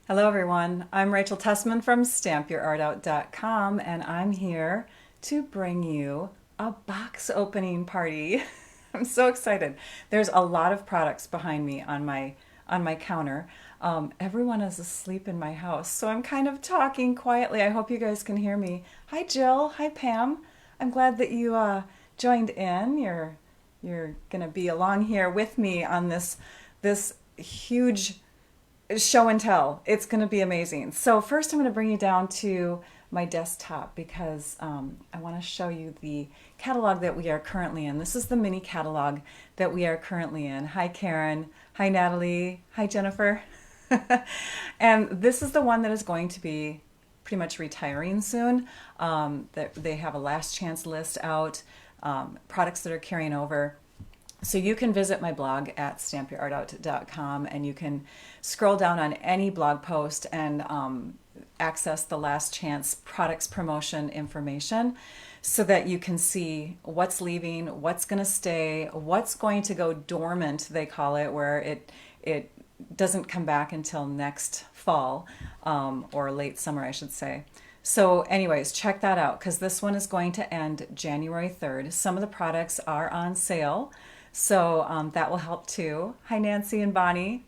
Hello everyone, I'm Rachel Tessman from stampyourartout.com and I'm here to bring you a box opening party. I'm so excited. There's a lot of products behind me on my counter. Everyone is asleep in my house, so I'm kind of talking quietly. I hope you guys can hear me. Hi Jill, hi Pam. I'm glad that you joined in. You're gonna be along here with me on this huge show and tell. It's going to be amazing. So first I'm going to bring you down to my desktop because I want to show you the catalog that we are currently in. This is the mini catalog that we are currently in. Hi Karen, hi Natalie, hi Jennifer. And this is the one that is going to be pretty much retiring soon. They have a last chance list out, products that are carrying over. So you can visit my blog at stampyourartout.com and you can scroll down on any blog post and access the last chance products promotion information so that you can see what's leaving, what's going to stay, what's going to go dormant, they call it, where it doesn't come back until next fall, or late summer, I should say. So anyways, check that out because this one is going to end January 3rd. Some of the products are on sale. So that will help too. Hi, Nancy and Bonnie.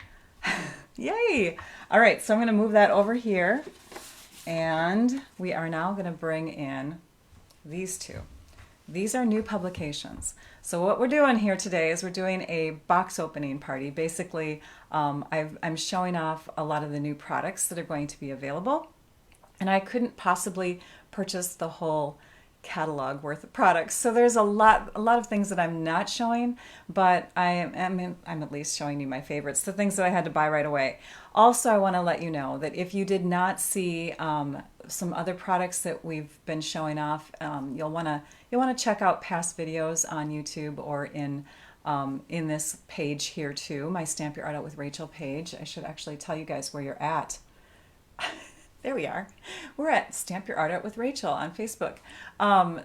Yay! All right, so I'm going to move that over here. And we are now going to bring in these two. These are new publications. So what we're doing here today is we're doing a box opening party. Basically, I'm showing off a lot of the new products that are going to be available. And I couldn't possibly purchase the whole catalog worth of products. So there's a lot of things that I'm not showing, but I'm at least showing you my favorites, the things that I had to buy right away. Also, I want to let you know that if you did not see some other products that we've been showing off, you'll want to check out past videos on YouTube or in this page here too, my Stamp Your Art Out with Rachel page. I should actually tell you guys where you're at. There we are. We're at Stamp Your Art Out with Rachel on Facebook.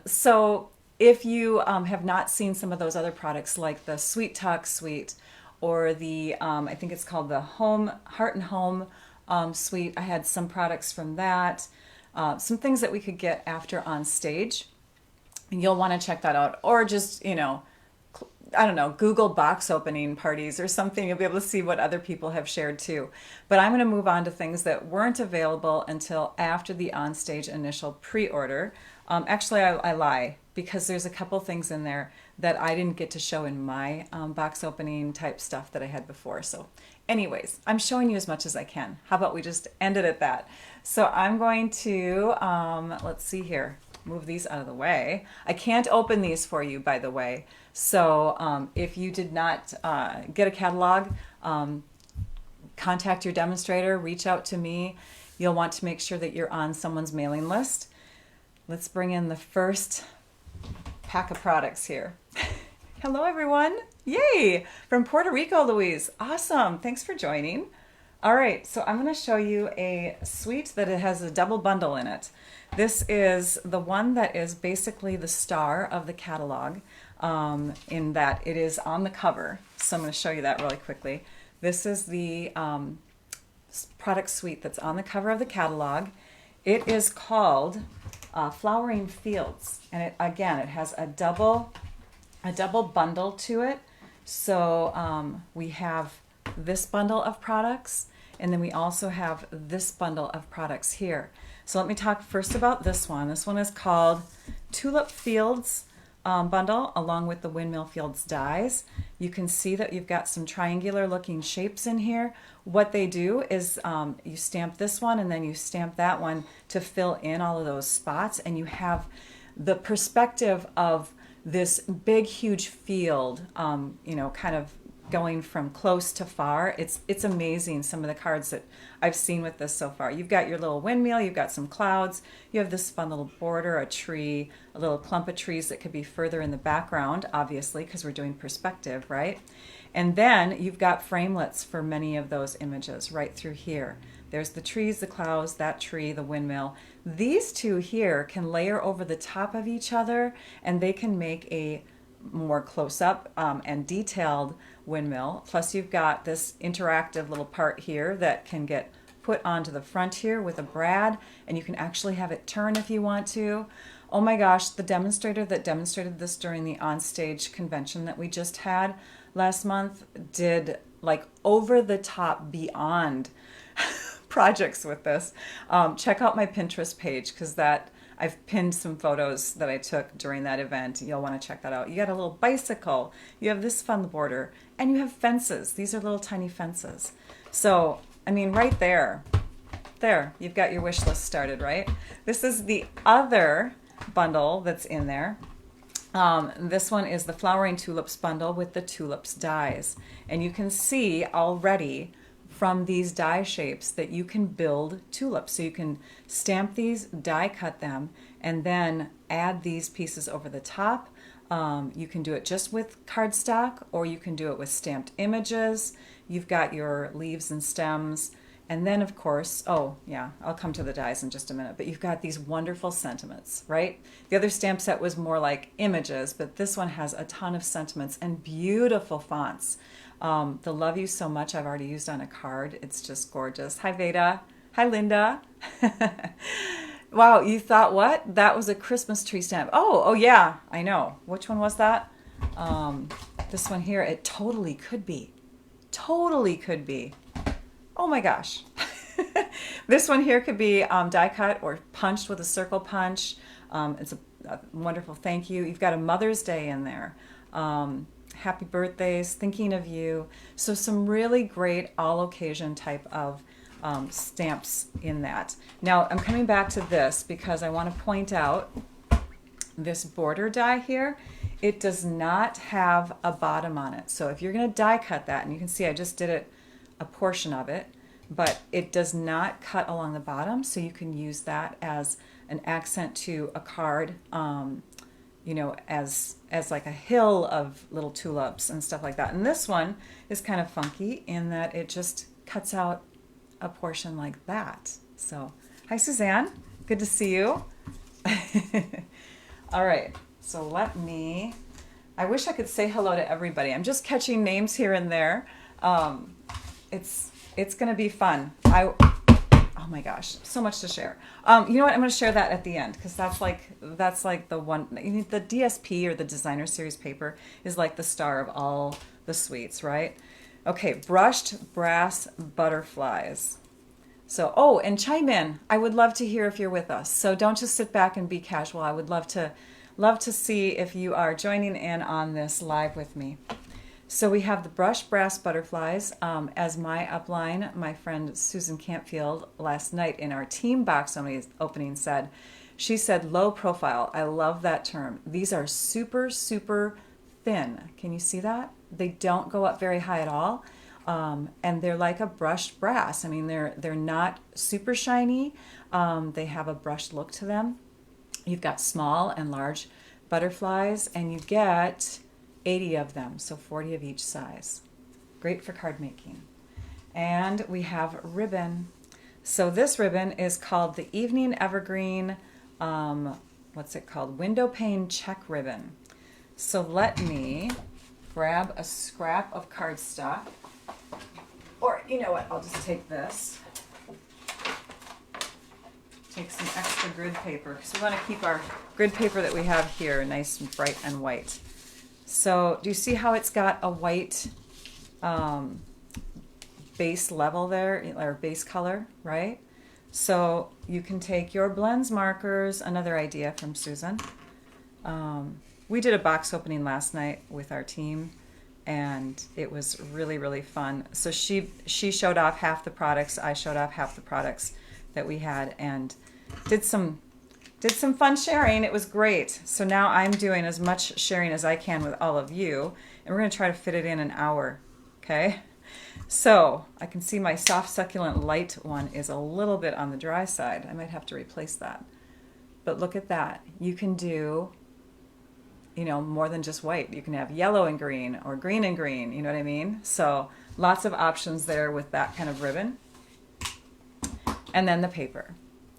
So if you have not seen some of those other products like the Sweet Talk Suite or the, I think it's called the Heart and Home Suite, I had some products from that, some things that we could get after on stage. You'll want to check that out, or just, I don't know, Google box opening parties or something. You'll be able to see what other people have shared too. But I'm going to move on to things that weren't available until after the onstage initial pre-order. Actually, I lie because there's a couple things in there that I didn't get to show in my box opening type stuff that I had before. So anyways, I'm showing you as much as I can. How about we just end it at that? So I'm going to, let's see here, move these out of the way. I can't open these for you, by the way. So if you did not get a catalog, contact your demonstrator, reach out to me. You'll want to make sure that you're on someone's mailing list. Let's bring in the first pack of products here. Hello, everyone. Yay! From Puerto Rico, Louise. Awesome. Thanks for joining. All right, so I'm going to show you a suite that it has a double bundle in it. This is the one that is basically the star of the catalog, in that it is on the cover. So I'm going to show you that really quickly. This is the product suite that's on the cover of the catalog. It is called Flowering Fields, and it has a double bundle to it. So we have this bundle of products, and then we also have this bundle of products here. So let me talk first about this one. This one is called Tulip Fields bundle, along with the Windmill Fields dies. You can see that you've got some triangular looking shapes in here. What they do is you stamp this one and then you stamp that one to fill in all of those spots, and you have the perspective of this big huge field, kind of going from close to far. It's amazing, some of the cards that I've seen with this so far. You've got your little windmill, you've got some clouds, you have this fun little border, a tree, a little clump of trees that could be further in the background, obviously, because we're doing perspective, right? And then you've got framelets for many of those images right through here. There's the trees, the clouds, that tree, the windmill. These two here can layer over the top of each other, and they can make a more close-up and detailed windmill. Plus you've got this interactive little part here that can get put onto the front here with a brad, and you can actually have it turn if you want to. Oh my gosh, the demonstrator that demonstrated this during the onstage convention that we just had last month did like over the top beyond projects with this. Check out my Pinterest page because I've pinned some photos that I took during that event. You'll want to check that out. You got a little bicycle, you have this fun border, and you have fences. These are little tiny fences. So, I mean, right there, you've got your wish list started, right? This is the other bundle that's in there. This one is the Flowering Tulips bundle with the tulips dies. And you can see already from these die shapes that you can build tulips. So you can stamp these, die cut them, and then add these pieces over the top. You can do it just with cardstock, or you can do it with stamped images. You've got your leaves and stems. And then, of course, oh yeah, I'll come to the dies in just a minute, but you've got these wonderful sentiments, right? The other stamp set was more like images, but this one has a ton of sentiments and beautiful fonts. The Love You So Much I've already used on a card. It's just gorgeous. Hi, Veda. Hi, Linda. Wow, you thought what? That was a Christmas tree stamp. Oh yeah, I know. Which one was that? This one here, it totally could be. Totally could be. Oh my gosh. This one here could be die cut or punched with a circle punch. It's a wonderful thank you. You've got a Mother's Day in there. Happy birthdays, thinking of you. So some really great all occasion type of stamps in that. Now I'm coming back to this because I want to point out this border die here. It does not have a bottom on it. So if you're going to die cut that, and you can see I just did it a portion of it, but it does not cut along the bottom, so you can use that as an accent to a card, you know, as like a hill of little tulips and stuff like that. And this one is kind of funky in that it just cuts out a portion like that. So hi Suzanne, good to see you. All right, so I wish I could say hello to everybody. I'm just catching names here and there. It's going to be fun. Oh my gosh, so much to share. You know what? I'm going to share that at the end because that's like the one. The DSP or the designer series paper is like the star of all the sweets, right? Okay, brushed brass butterflies. So, and chime in. I would love to hear if you're with us. So don't just sit back and be casual. I would love to see if you are joining in on this live with me. So we have the brushed brass butterflies as my upline. My friend Susan Campfield last night in our team box opening said, she said low profile. I love that term. These are super, super thin. Can you see that? They don't go up very high at all. And they're like a brushed brass. I mean, they're not super shiny. They have a brushed look to them. You've got small and large butterflies, and you get 80 of them, so 40 of each size. Great for card making. And we have ribbon. So this ribbon is called the Evening Evergreen, what's it called? Window pane check ribbon. So let me grab a scrap of cardstock. Or you know what, I'll just take this. Take some extra grid paper because we want to keep our grid paper that we have here nice and bright and white. So do you see how it's got a white base level there, or base color, right? So you can take your blends markers, another idea from Susan. We did a box opening last night with our team, and it was really, really fun. So she showed off half the products, I showed off half the products that we had, and did some fun sharing. It was great. So now I'm doing as much sharing as I can with all of you, and we're going to try to fit it in an hour, okay? So I can see my soft succulent light one is a little bit on the dry side. I might have to replace that. But look at that. You can do, you know, more than just white. You can have yellow and green or green and green, you know what I mean? So lots of options there with that kind of ribbon. And then the paper.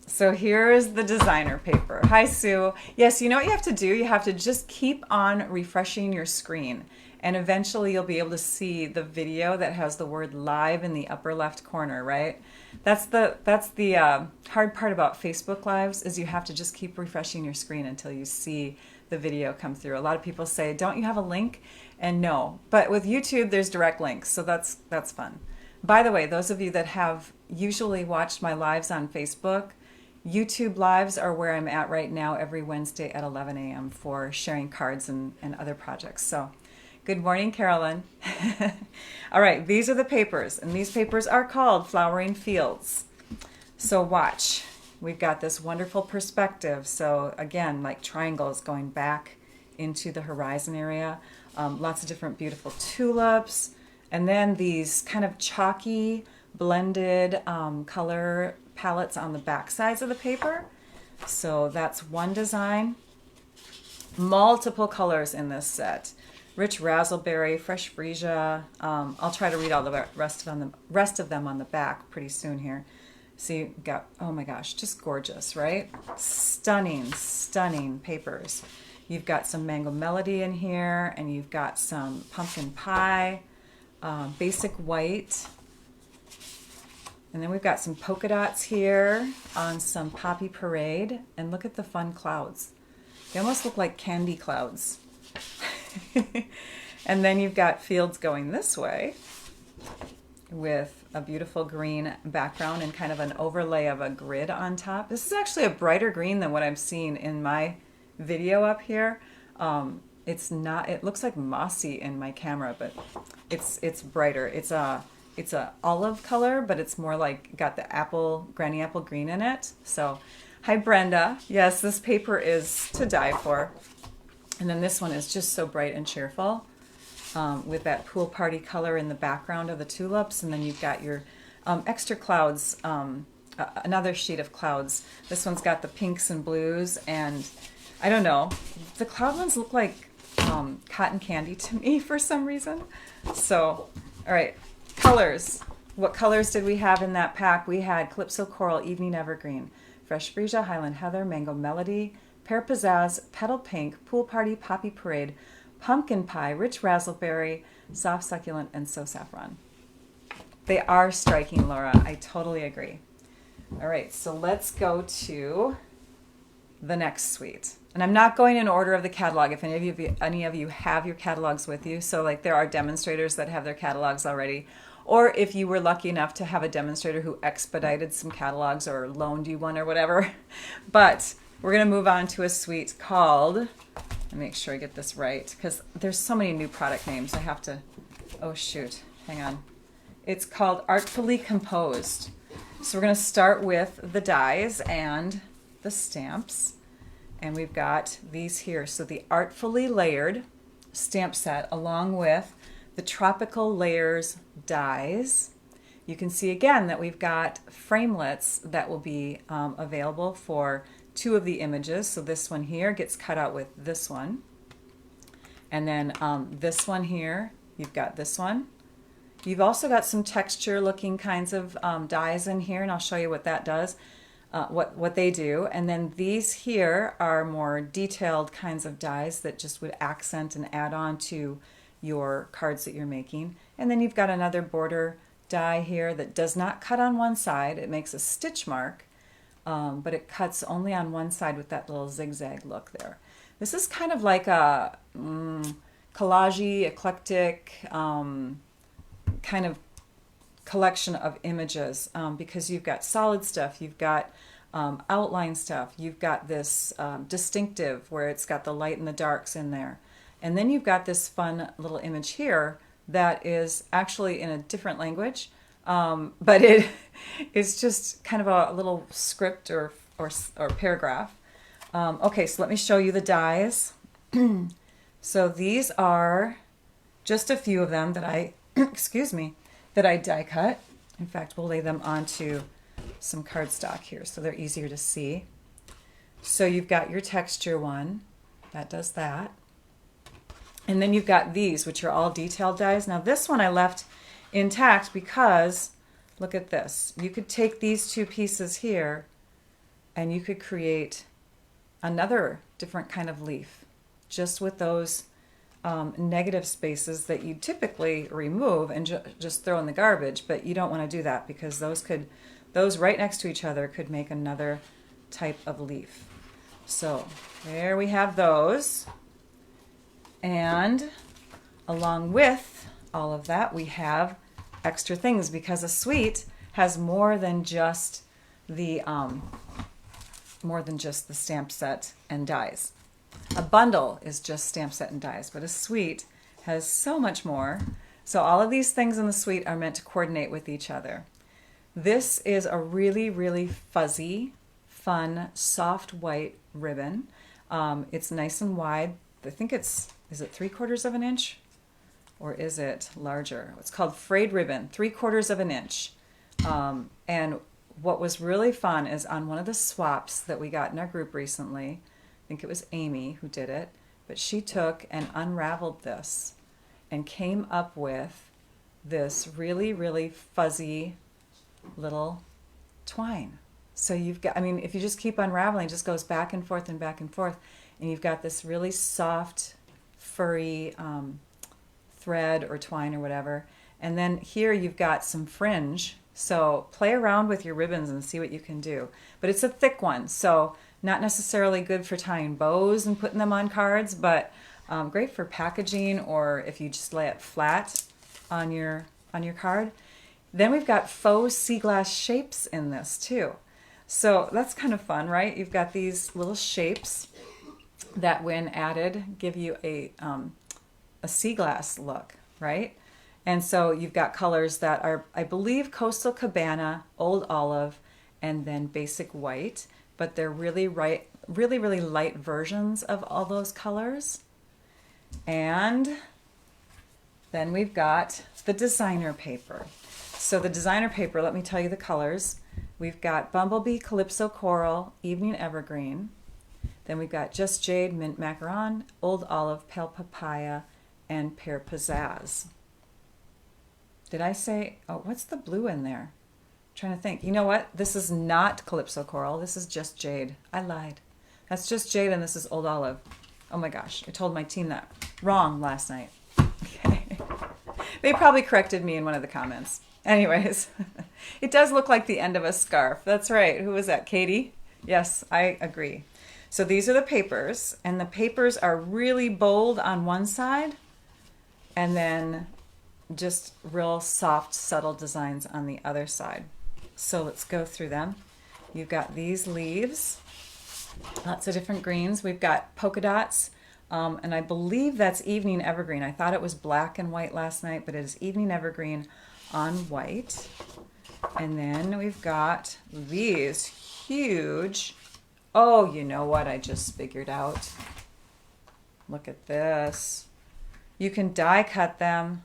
So here's the designer paper. Hi, Sue. Yes, you know what you have to do? You have to just keep on refreshing your screen. And eventually you'll be able to see the video that has the word live in the upper left corner, right? That's the hard part about Facebook Lives is you have to just keep refreshing your screen until you see the video come through. A lot of people say, don't you have a link? And no, but with YouTube, there's direct links, so that's fun. By the way, those of you that have usually watched my lives on Facebook, YouTube lives are where I'm at right now every Wednesday at 11 a.m. for sharing cards and other projects. So good morning, Carolyn. All right, these are the papers, and these papers are called Flowering Fields. So watch. We've got this wonderful perspective. So again, like triangles going back into the horizon area. Lots of different beautiful tulips. And then these kind of chalky, blended color palettes on the back sides of the paper. So that's one design. Multiple colors in this set. Rich raspberry, fresh freesia. I'll try to read all the rest of them on the back pretty soon here. So you got, oh my gosh, just gorgeous, right? Stunning, stunning papers. You've got some mango melody in here, and you've got some pumpkin pie, basic white. And then we've got some polka dots here on some poppy parade. And look at the fun clouds. They almost look like candy clouds. And then you've got fields going this way with a beautiful green background and kind of an overlay of a grid on top. This is actually a brighter green than what I'm seeing in my video up here. It's not, it looks like mossy in my camera, but it's brighter. It's a olive color, but it's more like got the granny apple green in it. So hi Brenda. Yes, this paper is to die for. And then this one is just so bright and cheerful with that pool party color in the background of the tulips. And then you've got your extra clouds, another sheet of clouds. This one's got the pinks and blues, and I don't know, the cloud ones look like cotton candy to me for some reason. So, all right, colors. What colors did we have in that pack? We had Calypso Coral, Evening Evergreen, Fresh Freesia, Highland Heather, Mango Melody, Pear Pizzazz, Petal Pink, Pool Party, Poppy Parade, Pumpkin Pie, Rich Raspberry, Soft Succulent, and So Saffron. They are striking, Laura. I totally agree. All right, so let's go to the next suite. And I'm not going in order of the catalog if any of you have your catalogs with you. So like there are demonstrators that have their catalogs already. Or if you were lucky enough to have a demonstrator who expedited some catalogs or loaned you one or whatever. But we're going to move on to a suite called, let me make sure I get this right, because there's so many new product names. I have to, oh shoot, hang on. It's called Artfully Composed. So we're going to start with the dies and the stamps. And we've got these here. So the Artfully Layered stamp set along with the Tropical Layers dies. You can see again that we've got framelets that will be available for two of the images. So this one here gets cut out with this one. And then this one here, you've got this one. You've also got some texture looking kinds of dies in here, and I'll show you what that does, what they do. And then these here are more detailed kinds of dies that just would accent and add on to your cards that you're making. And then you've got another border die here that does not cut on one side. It makes a stitch mark, but it cuts only on one side with that little zigzag look there. This is kind of like a collagey, eclectic kind of collection of images because you've got solid stuff, you've got outline stuff, you've got this distinctive where it's got the light and the darks in there. And then you've got this fun little image here that is actually in a different language, but it is just kind of a little script or paragraph. Okay, so let me show you the dies. So these are just a few of them that I, excuse me, that I die cut. In fact, we'll lay them onto some cardstock here so they're easier to see. So you've got your texture one, that does that. And then you've got these, which are all detailed dies. Now this one I left intact because, look at this. You could take these two pieces here and you could create another different kind of leaf just with those negative spaces that you typically remove and just throw in the garbage, but you don't want to do that because those right next to each other could make another type of leaf. So there we have those. And along with all of that, we have extra things because a suite has more than just the stamp set and dies. A bundle is just stamp set and dies, but a suite has so much more. So all of these things in the suite are meant to coordinate with each other. This is a really, really fuzzy, fun, soft white ribbon. It's nice and wide. I think is it 3/4 of an inch? Or is it larger? It's called frayed ribbon, 3/4 of an inch. And what was really fun is on one of the swaps that we got in our group recently, I think it was Amy who did it, but she took and unraveled this and came up with this really, really fuzzy little twine. So you've got, I mean, if you just keep unraveling, it just goes back and forth and back and forth, and you've got this really soft, furry thread or twine or whatever. And then here you've got some fringe. So play around with your ribbons and see what you can do. But it's a thick one, so not necessarily good for tying bows and putting them on cards, but great for packaging or if you just lay it flat on your card. Then we've got faux sea glass shapes in this too. So that's kind of fun, right? You've got these little shapes that when added give you a sea glass look, right? And so you've got colors that are, I believe, Coastal Cabana, Old Olive, and then Basic White, but they're really light versions of all those colors. And then we've got the designer paper. So the designer paper, let me tell you the colors. We've got Bumblebee, Calypso Coral, Evening Evergreen. Then we've got Just Jade, Mint Macaron, Old Olive, Pale Papaya, and Pear Pizzazz. Did I say, oh, what's the blue in there? I'm trying to think. You know what? This is not Calypso Coral. This is Just Jade. I lied. That's Just Jade and this is Old Olive. Oh my gosh, I told my team that wrong last night. Okay. They probably corrected me in one of the comments. Anyways, it does look like the end of a scarf. That's right. Who was that? Katie? Yes, I agree. So these are the papers, and the papers are really bold on one side and then just real soft, subtle designs on the other side. So let's go through them. You've got these leaves, lots of different greens. We've got polka dots, and I believe that's Evening Evergreen. I thought it was black and white last night, but it is Evening Evergreen on white. And then we've got these huge, oh, you know what I just figured out? Look at this. You can die cut them.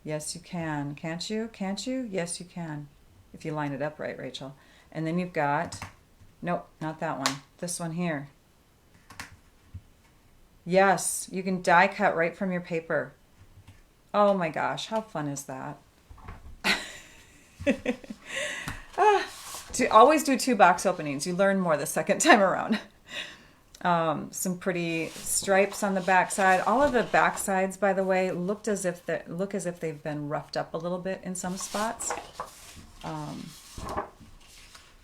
Yes, you can. Can't you? Can't you? Yes, you can. If you line it up right, Rachel. And then you've got, nope, not that one. This one here. Yes, you can die cut right from your paper. Oh my gosh, how fun is that? To always do 2 box openings. You learn more the second time around. Some pretty stripes on the backside. All of the backsides, by the way, look as if they've been roughed up a little bit in some spots.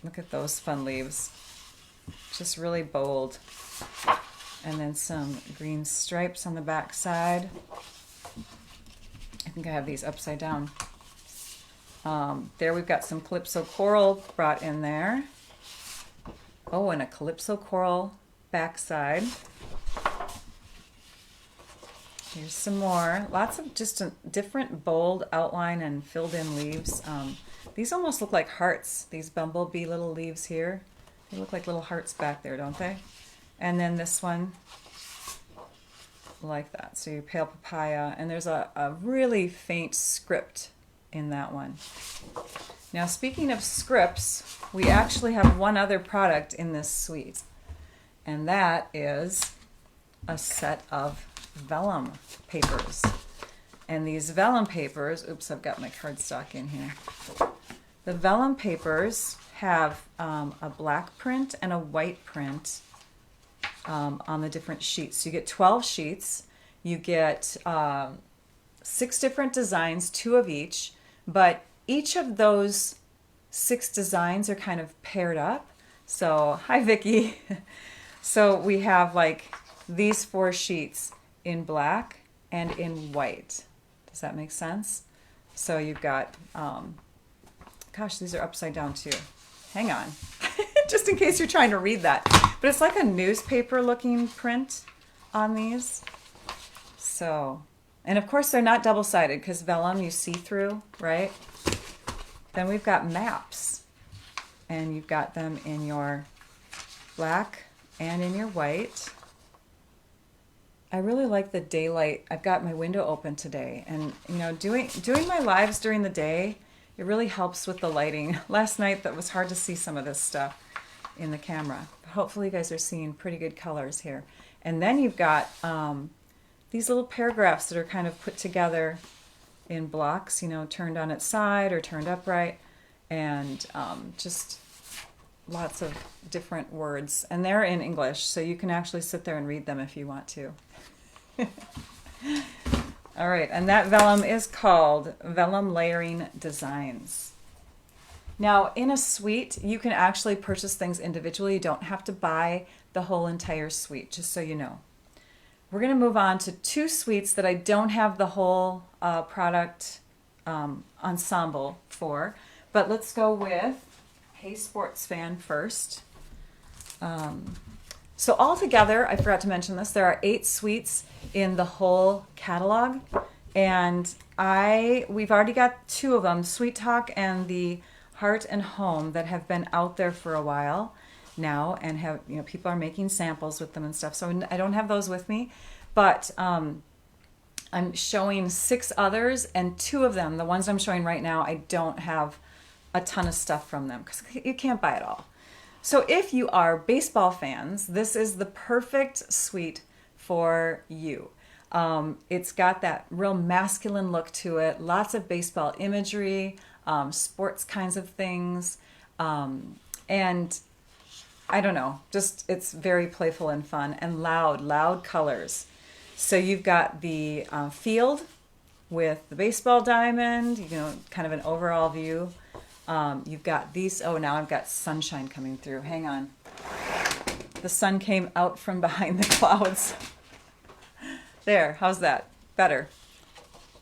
Look at those fun leaves. Just really bold. And then some green stripes on the backside. I think I have these upside down. There we've got some Calypso Coral brought in there. Oh, and a Calypso Coral backside. Here's some more. Lots of just a different bold outline and filled in leaves. These almost look like hearts, these bumblebee little leaves here. They look like little hearts back there, don't they? And then this one, like that. So your Pale Papaya. And there's a really faint script in that one. Now, speaking of scripts, we actually have one other product in this suite. And that is a set of vellum papers. And these vellum papers, oops, I've got my cardstock in here. The vellum papers have a black print and a white print on the different sheets. So you get 12 sheets. You get 6 different designs, 2 of each, but each of those 6 designs are kind of paired up. So, hi Vicky. So we have like these 4 sheets in black and in white. Does that make sense? So you've got, gosh, these are upside down too. Hang on, just in case you're trying to read that. But it's like a newspaper looking print on these. So, and of course they're not double-sided because vellum you see through, right? Then we've got maps, and you've got them in your black and in your white. I really like the daylight. I've got my window open today, and you know, doing my lives during the day, it really helps with the lighting. Last night that was hard to see some of this stuff in the camera. Hopefully you guys are seeing pretty good colors here. And then you've got these little paragraphs that are kind of put together in blocks, you know, turned on its side or turned upright, and just lots of different words. And they're in English, so you can actually sit there and read them if you want to. All right, and that vellum is called Vellum Layering Designs. Now, in a suite, you can actually purchase things individually. You don't have to buy the whole entire suite, just so you know. We're going to move on to 2 suites that I don't have the whole product ensemble for, but let's go with Hey Sports Fan first. So altogether, I forgot to mention this, there are 8 suites in the whole catalog, and we've already got 2 of them, Sweet Talk and the Heart and Home, that have been out there for a while now, and have, you know, people are making samples with them and stuff. So I don't have those with me, but I'm showing 6 others, and 2 of them, the ones I'm showing right now, I don't have a ton of stuff from them because you can't buy it all. So if you are baseball fans, this is the perfect suite for you. It's got that real masculine look to it, lots of baseball imagery, sports kinds of things, and I don't know, just it's very playful and fun, and loud colors. So you've got the field with the baseball diamond, you know, kind of an overall view. You've got these, oh, now I've got sunshine coming through. Hang on. The sun came out from behind the clouds. There, how's that? Better.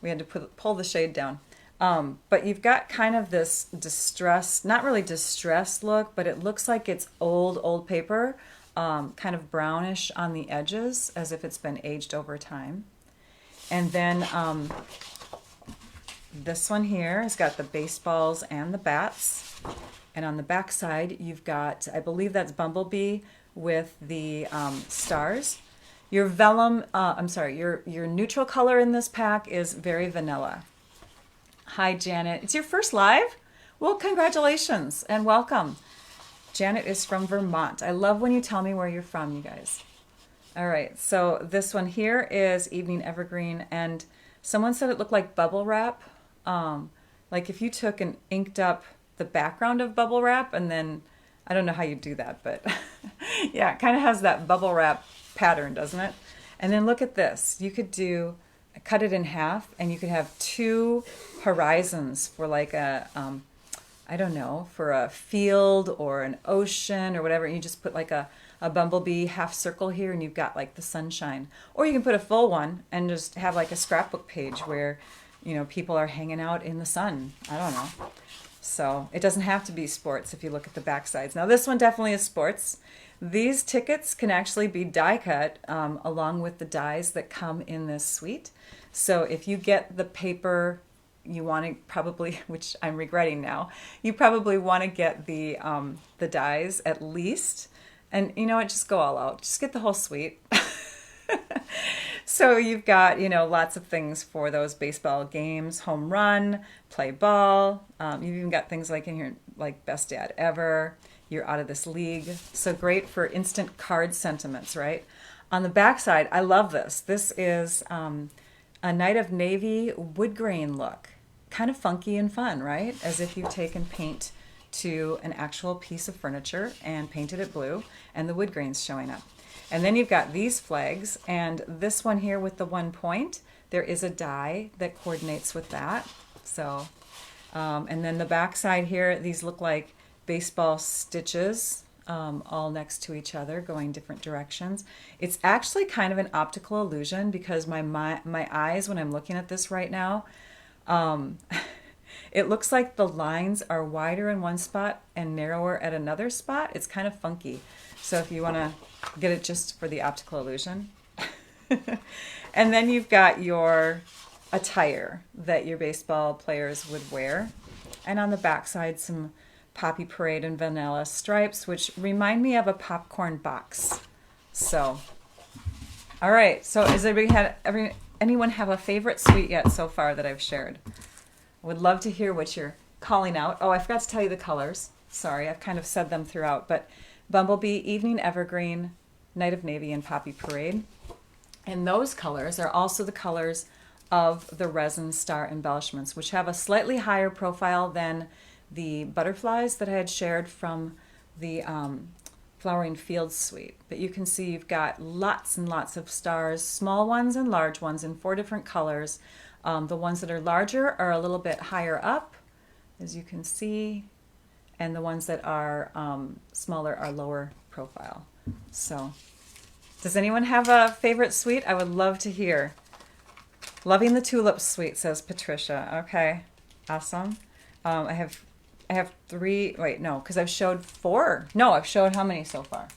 We had to pull the shade down. But you've got kind of this distressed, not really distressed look, but it looks like it's old paper, kind of brownish on the edges, as if it's been aged over time. And then this one here has got the baseballs and the bats. And on the back side, you've got, I believe that's Bumblebee with the stars. Your vellum, your neutral color in this pack is very vanilla. Hi, Janet. It's your first live? Well, congratulations and welcome. Janet is from Vermont. I love when you tell me where you're from, you guys. All right, so this one here is Evening Evergreen, and someone said it looked like bubble wrap. Like if you took and inked up the background of bubble wrap, and then, I don't know how you do that, but yeah, it kind of has that bubble wrap pattern, doesn't it? And then look at this. You could cut it in half, and you could have 2 horizons for like a, I don't know, for a field or an ocean or whatever. You just put like a bumblebee half circle here, and you've got like the sunshine. Or you can put a full one and just have like a scrapbook page where, you know, people are hanging out in the sun. I don't know. So it doesn't have to be sports if you look at the back sides. Now this one definitely is sports. These tickets can actually be die cut along with the dies that come in this suite. So if you get the paper, you want to probably, which I'm regretting now, you probably want to get the dies at least. And you know what, just go all out. Just get the whole suite. So you've got, you know, lots of things for those baseball games, home run, play ball. You've even got things like in here, like best dad ever, you're out of this league. So great for instant card sentiments, right? On the back side, I love this. This is a Night of Navy wood grain look. Kind of funky and fun, right? As if you've taken paint to an actual piece of furniture and painted it blue, and the wood grain's showing up. And then you've got these flags, and this one here with the 1 point, there is a die that coordinates with that. So, and then the back side here, these look like baseball stitches, all next to each other, going different directions. It's actually kind of an optical illusion because my eyes, when I'm looking at this right now, it looks like the lines are wider in one spot and narrower at another spot. It's kind of funky. So if you want to get it just for the optical illusion. And then you've got your attire that your baseball players would wear. And on the back side, some Poppy Parade and vanilla stripes, which remind me of a popcorn box. So, all right. So has anyone have a favorite sweet yet so far that I've shared? I would love to hear what you're calling out. Oh, I forgot to tell you the colors. Sorry, I've kind of said them throughout, but Bumblebee, Evening Evergreen, Night of Navy, and Poppy Parade. And those colors are also the colors of the resin star embellishments, which have a slightly higher profile than the butterflies that I had shared from the Flowering Fields suite. But you can see you've got lots and lots of stars, small ones and large ones in 4 different colors. The ones that are larger are a little bit higher up, as you can see, and the ones that are smaller are lower profile. So, does anyone have a favorite suite? I would love to hear. Loving the tulips suite, says Patricia. Okay, awesome. I have 3. Wait, no, because I've showed 4. No, I've showed how many so far?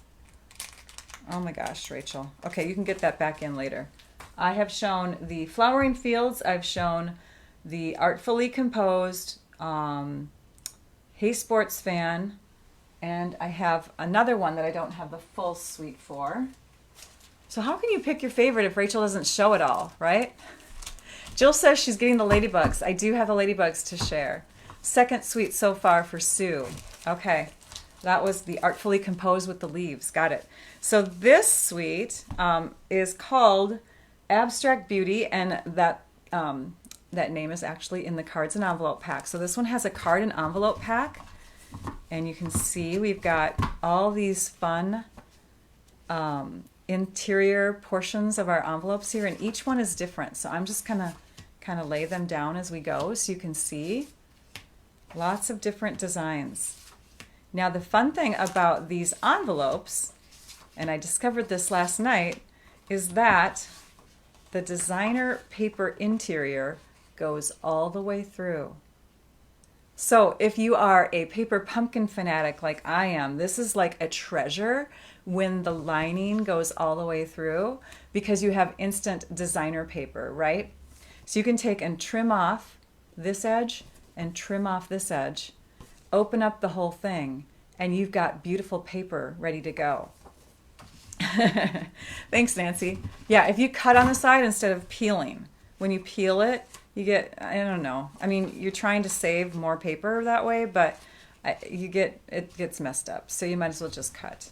Oh my gosh, Rachel. Okay, you can get that back in later. I have shown the Flowering Fields. I've shown the Artfully Composed, Hey Sports Fan, and I have another one that I don't have the full suite for. So how can you pick your favorite if Rachel doesn't show it all, right? Jill says she's getting the ladybugs. I do have the ladybugs to share. Second suite so far for Sue. Okay, that was the Artfully Composed with the leaves. Got it. So this suite is called Abstract Beauty, and that name is actually in the cards and envelope pack. So this one has a card and envelope pack, and you can see we've got all these fun interior portions of our envelopes here, and each one is different. So I'm just gonna kind of lay them down as we go so you can see lots of different designs. Now the fun thing about these envelopes, and I discovered this last night, is that the designer paper interior goes all the way through. So if you are a paper pumpkin fanatic like I am, this is like a treasure when the lining goes all the way through, because you have instant designer paper, right? So you can take and trim off this edge and trim off this edge, open up the whole thing, and you've got beautiful paper ready to go. Thanks, Nancy. Yeah, if you cut on the side instead of peeling, when you peel it, you get, I don't know. I mean, you're trying to save more paper that way, but it gets messed up. So you might as well just cut.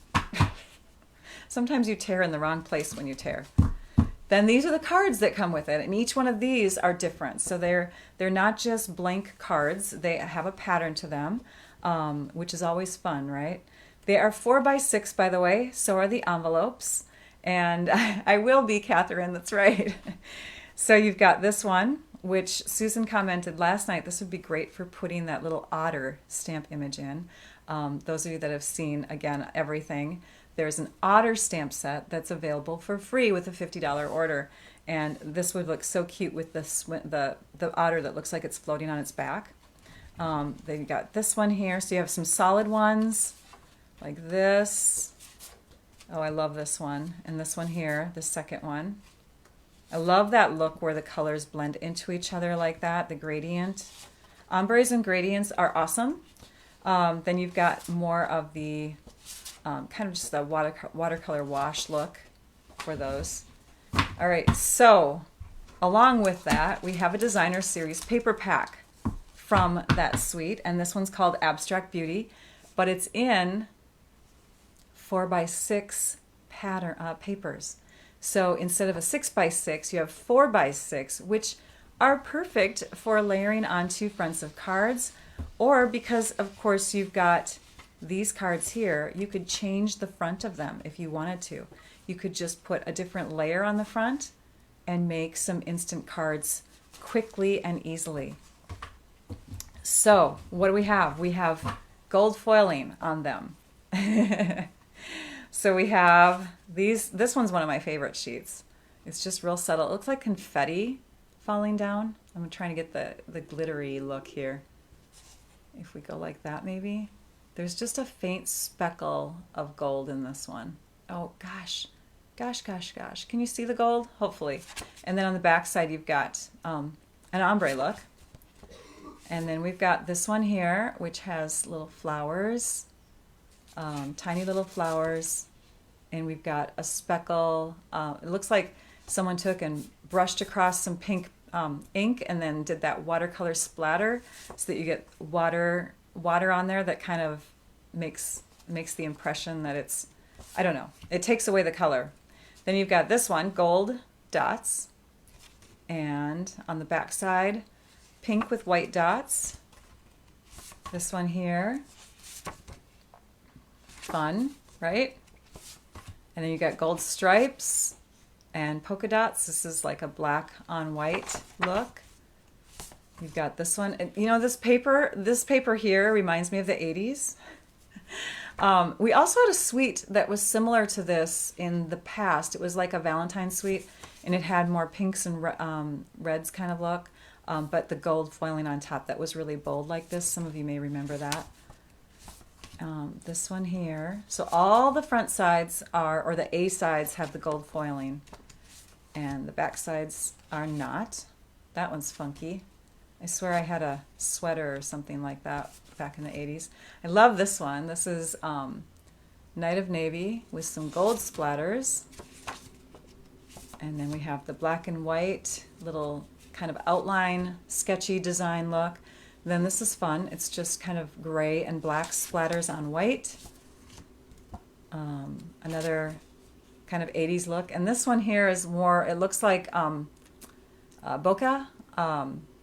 Sometimes you tear in the wrong place when you tear. Then these are the cards that come with it, and each one of these are different. So they're not just blank cards. They have a pattern to them, which is always fun, right? They are 4x6, by the way. So are the envelopes. And I will be, Catherine, that's right. So you've got this one, which Susan commented last night. This would be great for putting that little otter stamp image in. Those of you that have seen, again, everything, there's an otter stamp set that's available for free with a $50 order. And this would look so cute with the otter that looks like it's floating on its back. Then you got this one here. So you have some solid ones like this. Oh, I love this one. And this one here, the second one. I love that look where the colors blend into each other like that, the gradient. Ombres and gradients are awesome. Then you've got more of the kind of just the watercolor wash look for those. All right, so along with that, we have a designer series paper pack from that suite, and this one's called Abstract Beauty, but it's in 4x6 pattern papers. So instead of a 6x6, you have 4x6, which are perfect for layering onto fronts of cards, or because of course you've got these cards here, you could change the front of them if you wanted to. you could just put a different layer on the front and make some instant cards quickly and easily. So what do we have? We have gold foiling on them. So we have these. This one's one of my favorite sheets. It's just real subtle. It looks like confetti falling down. I'm trying to get the glittery look here. If we go like that, maybe. There's just a faint speckle of gold in this one. Oh gosh, gosh, gosh, gosh. Can you see the gold? Hopefully. And then on the back side, you've got an ombre look. And then we've got this one here, which has little flowers, tiny little flowers. And we've got a speckle. It looks like someone took and brushed across some pink ink and then did that watercolor splatter so that you get water on there that kind of makes the impression that it's, I don't know, it takes away the color. Then you've got this one, gold dots, and on the back side, pink with white dots. This one here, fun, right? And then you got gold stripes and polka dots. This is like a black on white look. You've got this one. And you know, this paper here reminds me of the 80s. We also had a suite that was similar to this in the past. It was like a Valentine's suite, and it had more pinks and reds kind of look, but the gold foiling on top that was really bold like this. Some of you may remember that. This one here. So all the front sides are, or the A sides have the gold foiling, and the back sides are not. That one's funky. I swear I had a sweater or something like that back in the 80s. I love this one. This is Night of Navy with some gold splatters. And then we have the black and white little kind of outline, sketchy design look. Then this is fun. It's just kind of gray and black splatters on white. Another kind of 80s look. And this one here is more, it looks like bokeh,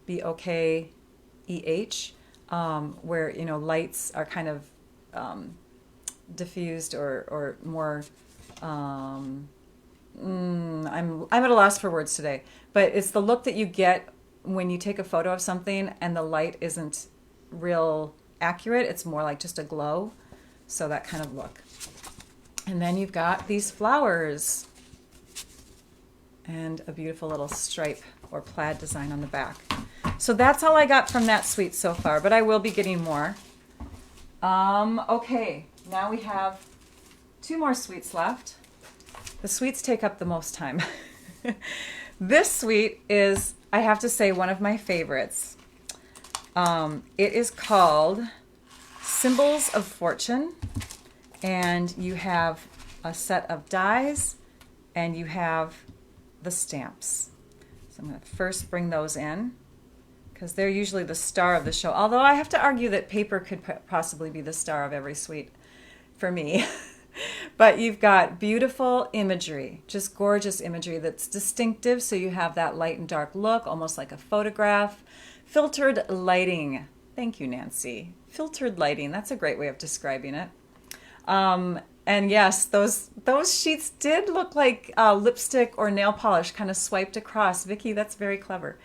B-O-K-E-H, where, you know, lights are kind of diffused or more, I'm at a loss for words today. But it's the look that you get when you take a photo of something and the light isn't real accurate. It's more like just a glow. So that kind of look. And then you've got these flowers and a beautiful little stripe or plaid design on the back. So that's all I got from that suite so far, but I will be getting more. Okay, now we have 2 more suites left. The suites take up the most time. This suite is, I have to say, one of my favorites. It is called Symbols of Fortune, and you have a set of dies and you have the stamps. So I'm going to first bring those in because they're usually the star of the show, although I have to argue that paper could possibly be the star of every suite for me. But you've got beautiful imagery, just gorgeous imagery that's distinctive, so you have that light and dark look, almost like a photograph. Filtered lighting. Thank you, Nancy. Filtered lighting, that's a great way of describing it. And yes, those sheets did look like lipstick or nail polish kind of swiped across. Vicki, that's very clever.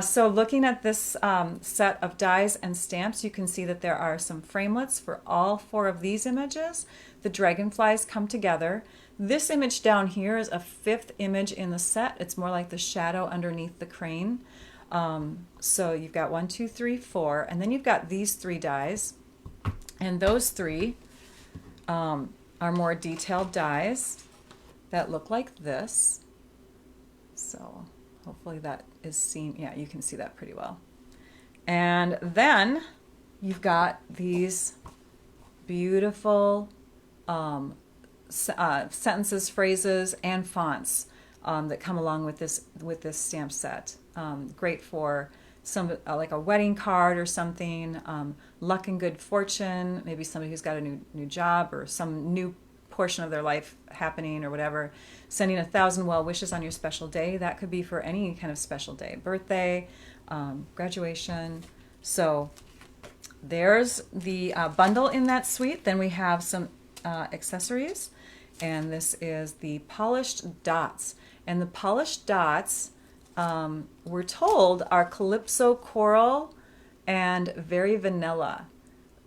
So looking at this set of dies and stamps, you can see that there are some framelits for all 4 of these images. The dragonflies come together. This image down here is a 5th image in the set. It's more like the shadow underneath the crane. So you've got 1, 2, 3, 4, and then you've got these 3 dies. And those 3 are more detailed dies that look like this. So hopefully that is seen. Yeah, you can see that pretty well. And then you've got these beautiful sentences, phrases, and fonts that come along with this stamp set. Great for some like a wedding card or something. Luck and good fortune. Maybe somebody who's got a new job or some new portion of their life happening or whatever. Sending 1,000 well wishes on your special day. That could be for any kind of special day, birthday, graduation. So there's the bundle in that suite. Then we have some accessories, And this is the polished dots. And the polished dots, we're told, are calypso coral and very vanilla.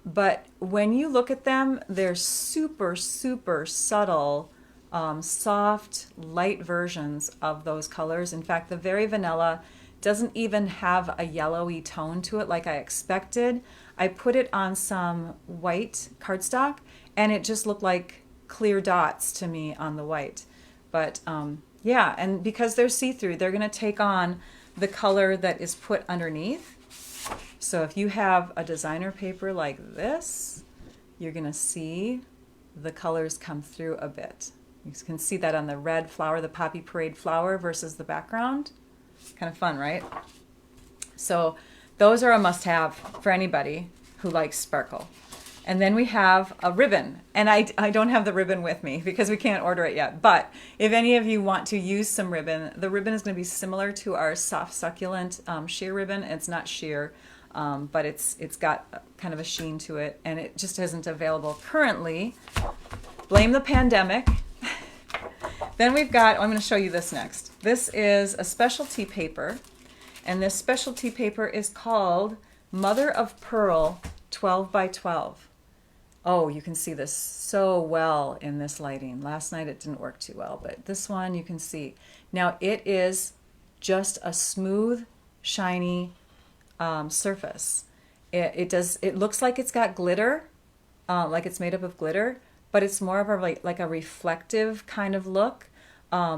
But when you look at them, they're super, super subtle, soft, light versions of those colors. In fact, the very vanilla doesn't even have a yellowy tone to it like I expected. I put it on some white cardstock and it just looked like clear dots to me on the white. But yeah, and because they're see-through, they're going to take on the color that is put underneath. So if you have a designer paper like this, you're going to see the colors come through a bit. You can see that on the red flower, the Poppy Parade flower versus the background. Kind of fun, right? So those are a must-have for anybody who likes sparkle. And then we have a ribbon. And I don't have the ribbon with me because we can't order it yet. But if any of you want to use some ribbon, the ribbon is going to be similar to our soft succulent sheer ribbon. It's not sheer, but it's got kind of a sheen to it. And it just isn't available currently. Blame the pandemic. Then we've got, I'm going to show you this next. This is a specialty paper. And this specialty paper is called Mother of Pearl 12 by 12. Oh, you can see this so well in this lighting. Last night it didn't work too well, but this one you can see. Now it is just a smooth, shiny surface. It looks like it's got glitter, like it's made up of glitter, but it's more of a like a reflective kind of look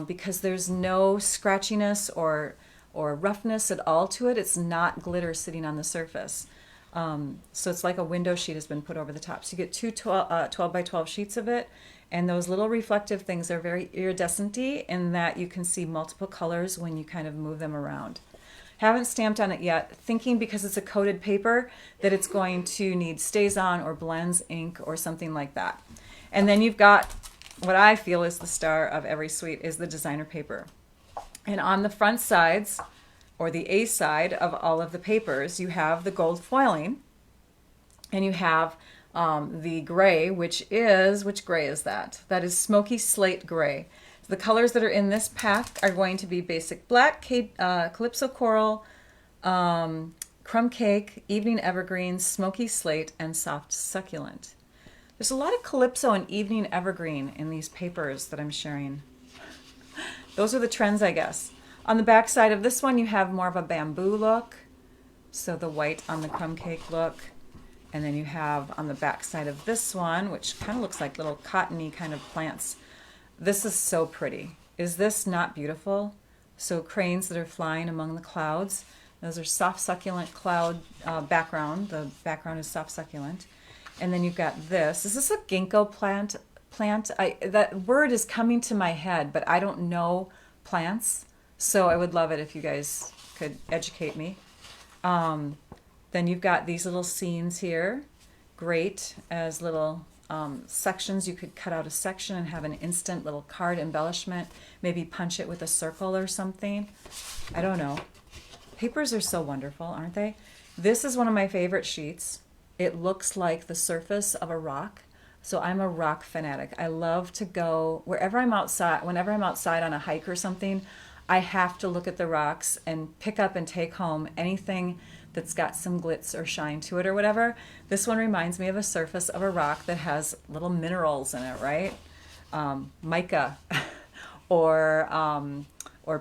because there's no scratchiness or roughness at all to it. It's not glitter sitting on the surface. So it's like a window sheet has been put over the top. So you get two 12 by 12 sheets of it, and those little reflective things are very iridescent-y in that you can see multiple colors when you kind of move them around. Haven't stamped on it yet, thinking because it's a coated paper that it's going to need stays-on or blends ink or something like that. And then you've got what I feel is the star of every suite is the designer paper. And on the front sides, or the A side of all of the papers, you have the gold foiling, and you have the gray, which gray is that? That is smoky slate gray. The colors that are in this pack are going to be basic black, calypso coral, crumb cake, evening evergreen, smoky slate, and soft succulent. There's a lot of calypso and evening evergreen in these papers that I'm sharing. Those are the trends, I guess. On the back side of this one, you have more of a bamboo look. So the white on the crumb cake look. And then you have on the back side of this one, which kind of looks like little cottony kind of plants. This is so pretty. Is this not beautiful? So cranes that are flying among the clouds. Those are soft succulent cloud background. The background is soft succulent. And then you've got this. Is this a ginkgo plant? That word is coming to my head, but I don't know plants. So I would love it if you guys could educate me. Then you've got these little scenes here. Great as little sections. You could cut out a section and have an instant little card embellishment. Maybe punch it with a circle or something. I don't know. Papers are so wonderful, aren't they? This is one of my favorite sheets. It looks like the surface of a rock. So I'm a rock fanatic. I love to go wherever I'm outside, whenever I'm outside on a hike or something, I have to look at the rocks and pick up and take home anything that's got some glitz or shine to it or whatever. This one reminds me of a surface of a rock that has little minerals in it, right? Mica or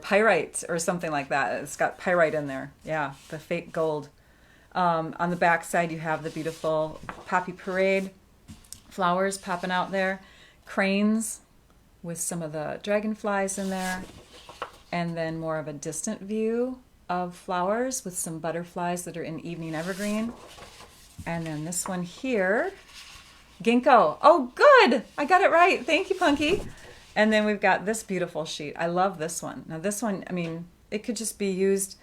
pyrite or something like that. It's got pyrite in there. Yeah, the fake gold. On the back side, you have the beautiful Poppy Parade flowers popping out there. Cranes with some of the dragonflies in there. And then more of a distant view of flowers with some butterflies that are in evening evergreen. And then this one here, ginkgo. Oh, good. I got it right. Thank you, Punky. And then we've got this beautiful sheet. I love this one. Now this one, I mean, it could just be used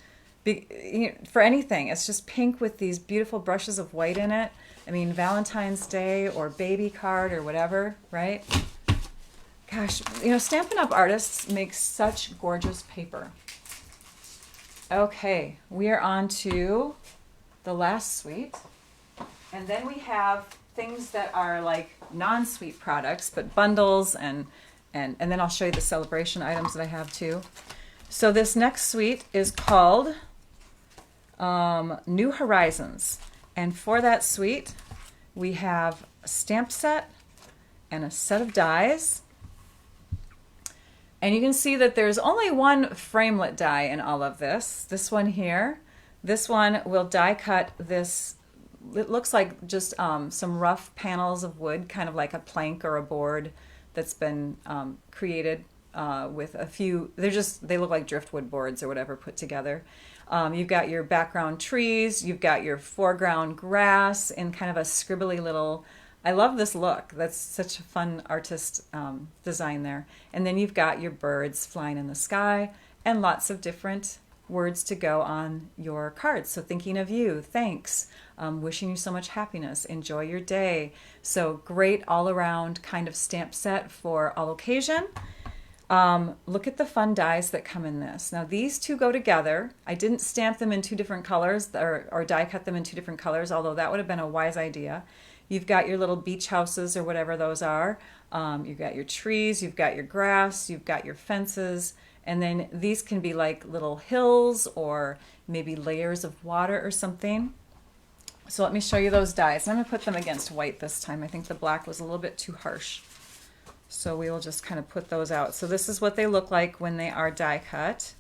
for anything. It's just pink with these beautiful brushes of white in it. I mean, Valentine's Day or baby card or whatever, right? Gosh, Stampin' Up! Artists make such gorgeous paper. Okay, we are on to the last suite. And then we have things that are like non-sweet products, but bundles, and then I'll show you the celebration items that I have too. So this next suite is called New Horizons. And for that suite, we have a stamp set and a set of dies. And you can see that there's only one framelit die in all of this. This one here. This one will die cut this. It looks like just some rough panels of wood, kind of like a plank or a board that's been created with a few, they look like driftwood boards or whatever put together. You've got your background trees, you've got your foreground grass in kind of a scribbly little, I love this look. That's such a fun artist design there. And then you've got your birds flying in the sky and lots of different words to go on your cards. So thinking of you, thanks, wishing you so much happiness, enjoy your day. So great all around kind of stamp set for all occasion. Look at the fun dies that come in this. Now these two go together. I didn't stamp them in two different colors or die cut them in two different colors, although that would have been a wise idea. You've got your little beach houses or whatever those are. You've got your trees, you've got your grass, you've got your fences, and then these can be like little hills or maybe layers of water or something. So let me show you those dies. I'm going to put them against white this time. I think the black was a little bit too harsh. So we will just kind of put those out. So this is what they look like when they are die cut.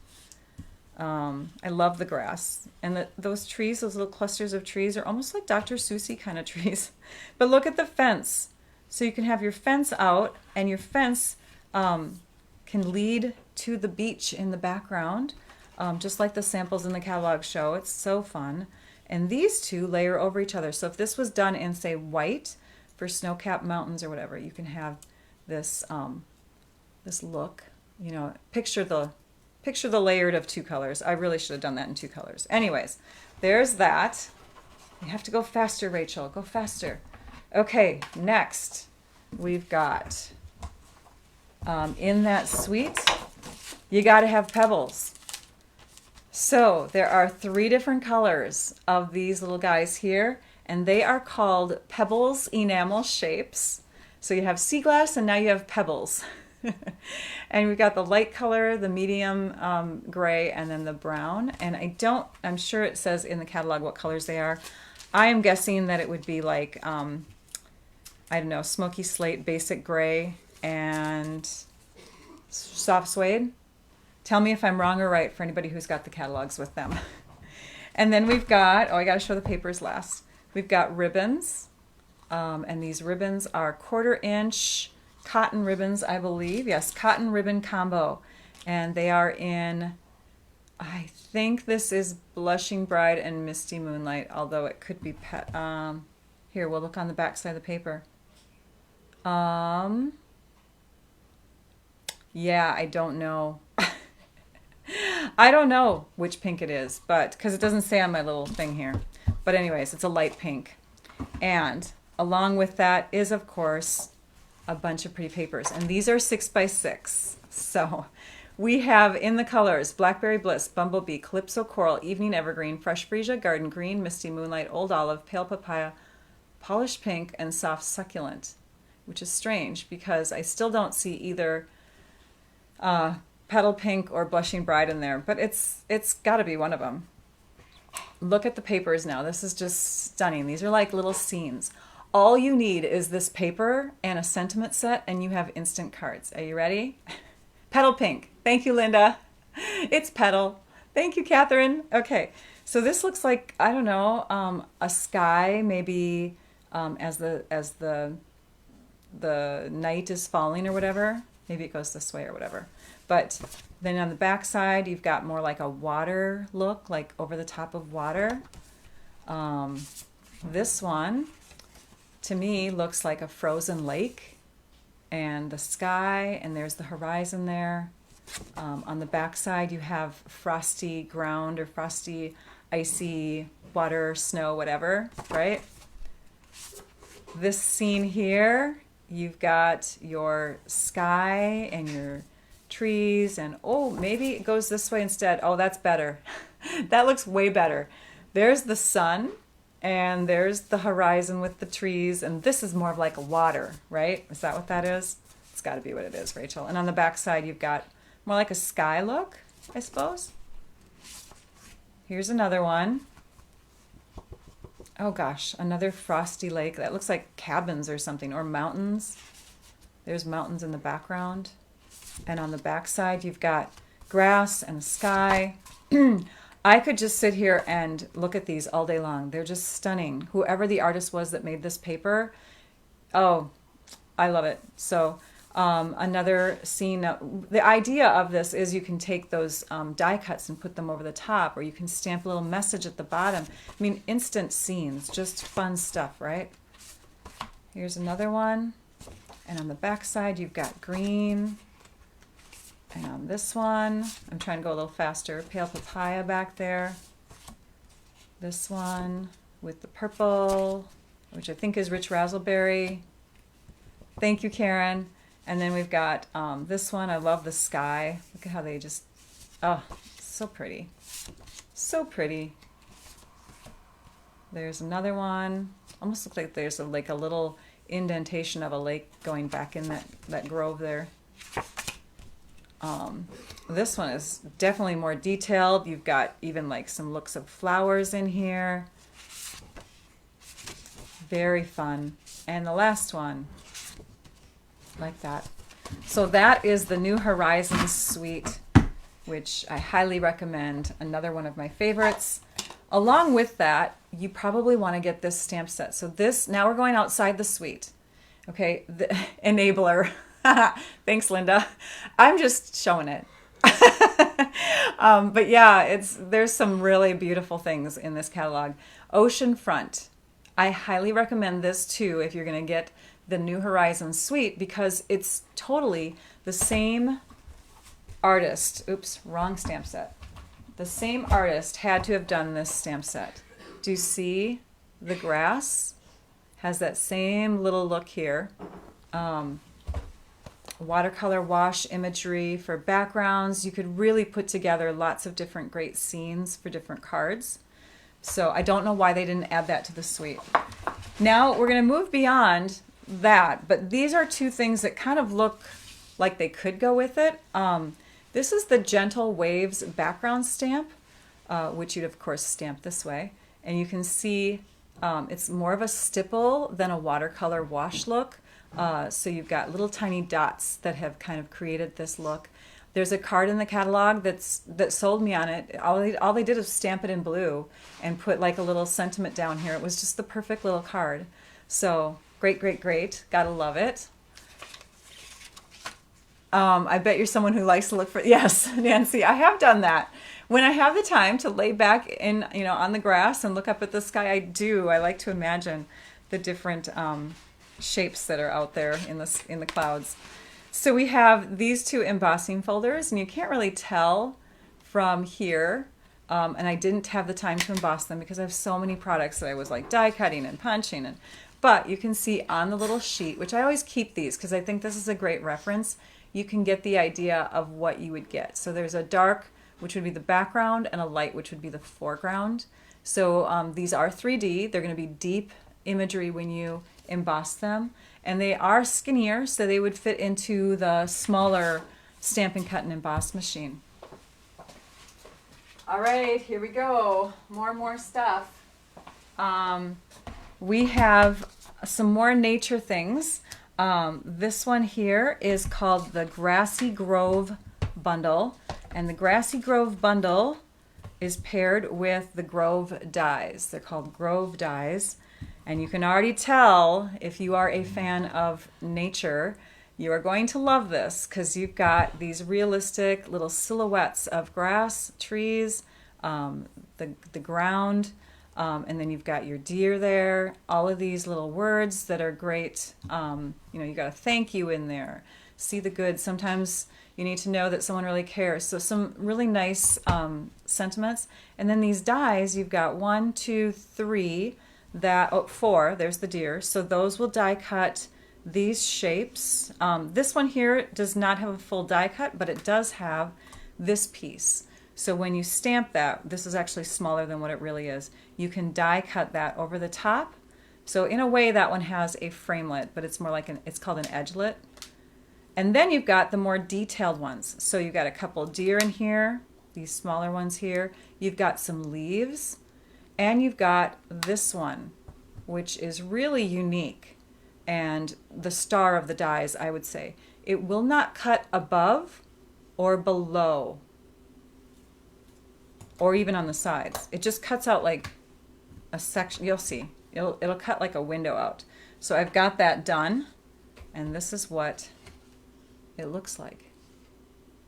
I love the grass. And those trees, those little clusters of trees are almost like Dr. Seussy kind of trees. But look at the fence. So you can have your fence out, and your fence can lead to the beach in the background, just like the samples in the catalog show. It's so fun. And these two layer over each other. So if this was done in, say, white for snow-capped mountains or whatever, you can have this this look. You know, picture the layered of two colors. I really should have done that in two colors. Anyways, there's that. You have to go faster, Rachel. Go faster. Okay, next we've got in that suite, you got to have pebbles. So there are 3 different colors of these little guys here, and they are called Pebbles enamel shapes. So you have sea glass, and now you have pebbles. And we've got the light color, the medium gray, and then the brown. And I'm sure it says in the catalog what colors they are. I am guessing that it would be like, I don't know, smoky slate, basic gray, and soft suede. Tell me if I'm wrong or right for anybody who's got the catalogs with them. And then we've got, I got to show the papers last. We've got ribbons, and these ribbons are 1/4 inch cotton ribbons, I believe. Yes, cotton ribbon combo. And they are in, I think this is Blushing Bride and Misty Moonlight, although it could be, here, we'll look on the back side of the paper. Yeah, I don't know. I don't know which pink it is, but because it doesn't say on my little thing here. But anyways, it's a light pink. And along with that is, of course, a bunch of pretty papers. And these are 6x6. So we have in the colors Blackberry Bliss, Bumblebee, Calypso Coral, Evening Evergreen, Fresh Freesia, Garden Green, Misty Moonlight, Old Olive, Pale Papaya, Polished Pink, and Soft Succulent, which is strange because I still don't see either Petal Pink or Blushing Bride in there, but it's got to be one of them. Look at the papers now. This is just stunning. These are like little scenes. All you need is this paper and a sentiment set, and you have instant cards. Are you ready? Petal Pink. Thank you, Linda. It's Petal. Thank you, Catherine. Okay, so this looks like, I don't know, a sky maybe as the night is falling or whatever. Maybe it goes this way or whatever. But then on the back side, you've got more like a water look, like over the top of water. This one, to me, looks like a frozen lake and the sky, and there's the horizon there. On the back side, you have frosty ground or frosty, icy water, snow, whatever, right? This scene here, you've got your sky and your trees, and oh, maybe it goes this way instead. Oh, that's better. That looks way better. There's the sun, And there's the horizon with the trees, and this is more of like a water, right? Is that what that is? It's got to be what it is, Rachel. And on the back side, you've got more like a sky look, I suppose. Here's another one. Oh gosh, another frosty lake. That looks like cabins or something, or mountains. There's mountains in the background. And on the back side, you've got grass and sky. I could just sit here and look at these all day long. They're just stunning. Whoever the artist was that made this paper, oh, I love it. So another scene. The idea of this is you can take those die cuts and put them over the top, or you can stamp a little message at the bottom. I mean, instant scenes, just fun stuff, right? Here's another one. And on the back side, you've got green. And on this one, I'm trying to go a little faster, pale papaya back there. This one with the purple, which I think is rich raspberry. Thank you, Karen. And then we've got this one. I love the sky. Look at how they just, oh, so pretty. So pretty. There's another one. Almost looks like there's like a little indentation of a lake going back in that grove there. This one is definitely more detailed. You've got even like some looks of flowers in here. Very fun. And the last one, like that. So that is the New Horizons suite, which I highly recommend. Another one of my favorites. Along with that, you probably want to get this stamp set. So this, now we're going outside the suite. Okay, the enabler. Thanks, Linda. I'm just showing it. But yeah, there's some really beautiful things in this catalog. Oceanfront. I highly recommend this too if you're going to get the New Horizons suite, because it's totally the same artist. Oops, wrong stamp set. The same artist had to have done this stamp set. Do you see the grass? Has that same little look here. Watercolor wash imagery for backgrounds. You could really put together lots of different great scenes for different cards. So I don't know why they didn't add that to the suite. Now we're going to move beyond that, but these are two things that kind of look like they could go with it. This is the Gentle Waves background stamp, which you'd of course stamp this way. And you can see it's more of a stipple than a watercolor wash look. So you've got little tiny dots that have kind of created this look. There's a card in the catalog that sold me on it. All they did was stamp it in blue and put like a little sentiment down here. It was just the perfect little card. So great, great, great. Gotta love it. I bet you're someone who likes to look for, yes, Nancy, I have done that. When I have the time to lay back in, on the grass and look up at the sky, I do. I like to imagine the different shapes that are out there in the clouds. So we have these two embossing folders, and you can't really tell from here. And I didn't have the time to emboss them because I have so many products that I was like die cutting and punching. But you can see on the little sheet, which I always keep these because I think this is a great reference, you can get the idea of what you would get. So there's a dark, which would be the background, and a light, which would be the foreground. So these are 3D. They're going to be deep imagery when you emboss them. And they are skinnier, so they would fit into the smaller Stampin' Cut and Emboss machine. All right, here we go. More stuff. We have some more nature things. This one here is called the Grassy Grove Bundle. And the Grassy Grove Bundle is paired with the Grove dies. They're called Grove dies. And you can already tell, if you are a fan of nature, you are going to love this because you've got these realistic little silhouettes of grass, trees, the ground, and then you've got your deer there. All of these little words that are great. You got a thank you in there. See the good. Sometimes you need to know that someone really cares. So some really nice sentiments. And then these dies, you've got 1, 2, 3. 4, there's the deer. So those will die cut these shapes. This one here does not have a full die cut, but it does have this piece. So when you stamp that, this is actually smaller than what it really is. You can die cut that over the top. So in a way that one has a framelit, but it's more like it's called an edgelet. And then you've got the more detailed ones. So you've got a couple deer in here, these smaller ones here. You've got some leaves, and you've got this one, which is really unique and the star of the dies, I would say. It will not cut above or below or even on the sides. It just cuts out like a section. You'll see. It'll cut like a window out. So I've got that done, and this is what it looks like.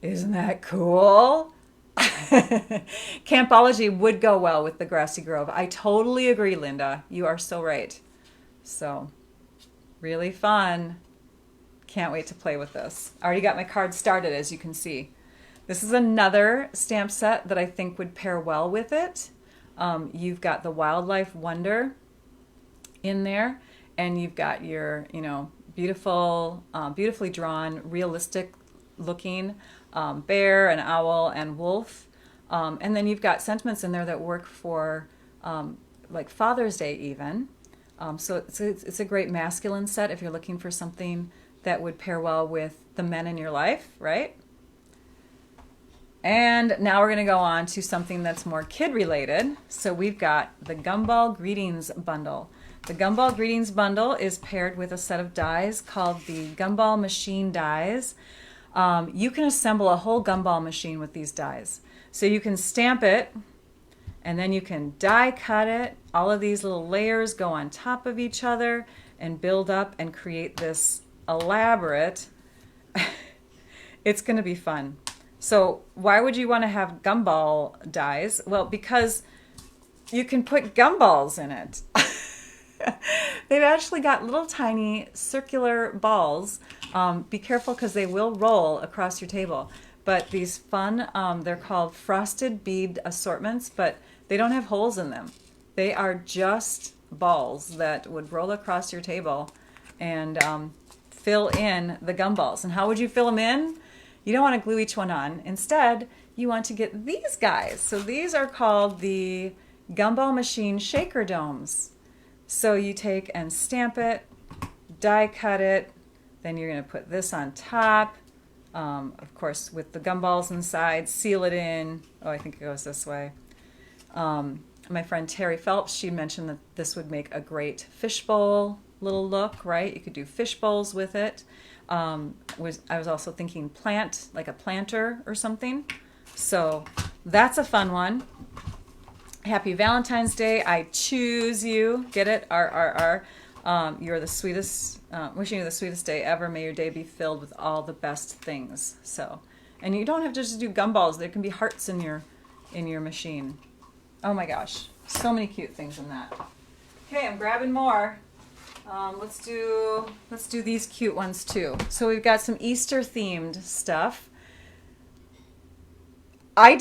Isn't that cool? Campology would go well with the grassy grove. I totally agree, Linda. You are so right. So, really fun. Can't wait to play with this. I already got my card started, as you can see. This is another stamp set that I think would pair well with it. You've got the Wildlife Wonder in there, and you've got your, beautiful, beautifully drawn, realistic looking bear and owl and wolf. And then you've got sentiments in there that work for like Father's Day even. So it's a great masculine set if you're looking for something that would pair well with the men in your life, right? And now we're going to go on to something that's more kid related. So we've got the Gumball Greetings Bundle. The Gumball Greetings Bundle is paired with a set of dies called the Gumball Machine Dies. You can assemble a whole gumball machine with these dies. So you can stamp it, and then you can die cut it. All of these little layers go on top of each other and build up and create this elaborate, it's going to be fun. So why would you want to have gumball dies? Well, because you can put gumballs in it. They've actually got little tiny circular balls. Be careful because they will roll across your table. But these fun, they're called frosted bead assortments, but they don't have holes in them. They are just balls that would roll across your table and fill in the gumballs. And how would you fill them in? You don't want to glue each one on. Instead, you want to get these guys. So these are called the Gumball Machine Shaker Domes. So you take and stamp it, die cut it, then you're going to put this on top, of course with the gumballs inside, seal it in. Oh, I think it goes this way. My friend Terry Phelps, she mentioned that this would make a great fishbowl little look, right? You could do fish bowls with it. I was also thinking plant, like a planter or something. So that's a fun one. Happy Valentine's Day. I choose you. Get it? R. You're the sweetest. Wishing you the sweetest day ever. May your day be filled with all the best things. So, and you don't have to just do gumballs. There can be hearts in your machine. Oh my gosh, so many cute things in that. Okay, I'm grabbing more. Let's do these cute ones too. So we've got some Easter themed stuff. I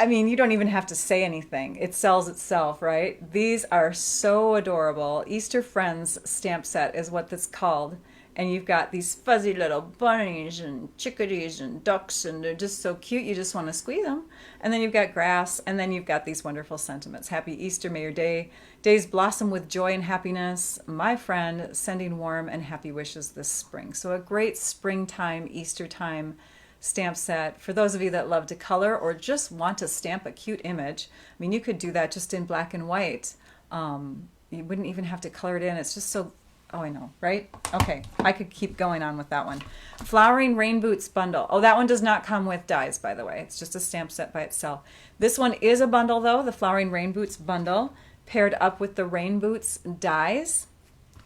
mean, you don't even have to say anything. It sells itself, right? These are so adorable. Easter Friends stamp set is what that's called. And you've got these fuzzy little bunnies and chickadees and ducks, and they're just so cute. You just want to squeeze them. And then you've got grass, and then you've got these wonderful sentiments. Happy Easter, may your days blossom with joy and happiness. My friend, sending warm and happy wishes this spring. So a great springtime, Easter time stamp set for those of you that love to color or just want to stamp a cute image. I mean, you could do that just in black and white. You wouldn't even have to color it in. It's just so, oh, I know, right? Okay, I could keep going on with that one. Flowering Rain Boots Bundle. Oh, that one does not come with dies, by the way. It's just a stamp set by itself. This one is a bundle, though, the Flowering Rain Boots Bundle, paired up with the Rain Boots dies.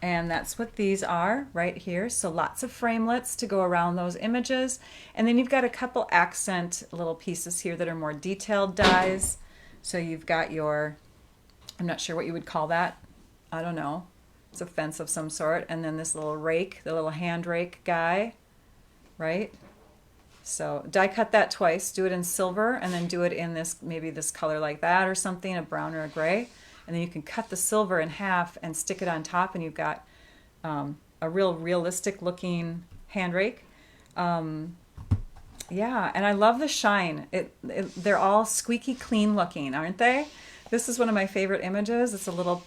And that's what these are right here. So lots of framelits to go around those images. And then you've got a couple accent little pieces here that are more detailed dies. So you've got your, I'm not sure what you would call that. I don't know. It's a fence of some sort. And then this little rake, the little hand rake guy, right? So die cut that twice. Do it in silver and then do it in this, maybe this color like that or something, a brown or a gray. And then you can cut the silver in half and stick it on top, and you've got a real realistic looking hand rake. Yeah, and I love the shine. They're all squeaky clean looking, aren't they? This is one of my favorite images. It's a little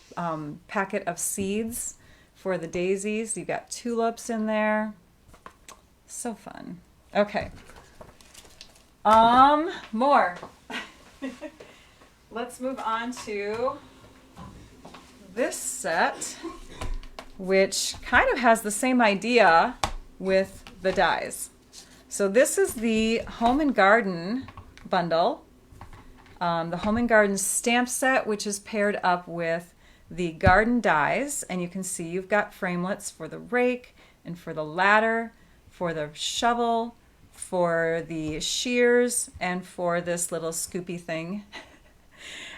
packet of seeds for the daisies. You've got tulips in there. So fun. Okay. More. Let's move on to this set, which kind of has the same idea with the dies. So this is the Home and Garden bundle, the Home and Garden stamp set, which is paired up with the garden dies. And you can see you've got framelits for the rake and for the ladder, for the shovel, for the shears, and for this little scoopy thing.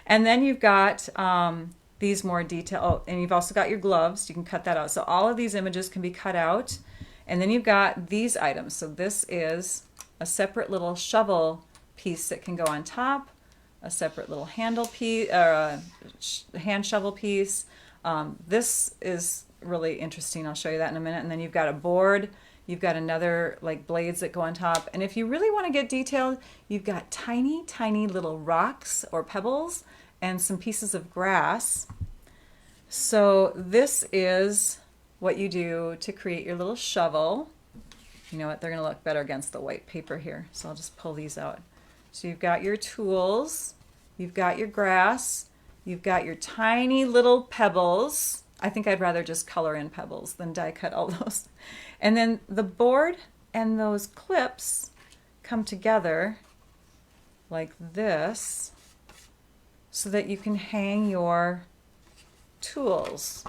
And then you've got these more detail, oh, and you've also got your gloves. You can cut that out. So all of these images can be cut out. And then you've got these items. So this is a separate little shovel piece that can go on top, a separate little handle piece, or a hand shovel piece. This is really interesting. I'll show you that in a minute. And then you've got a board. You've got another like blades that go on top. And if you really want to get detailed, you've got tiny, tiny little rocks or pebbles and some pieces of grass. So this is what you do to create your little shovel. You know what, they're going to look better against the white paper here. So I'll just pull these out. So you've got your tools, you've got your grass, you've got your tiny little pebbles. I think I'd rather just color in pebbles than die cut all those. And then the board and those clips come together like this so that you can hang your tools.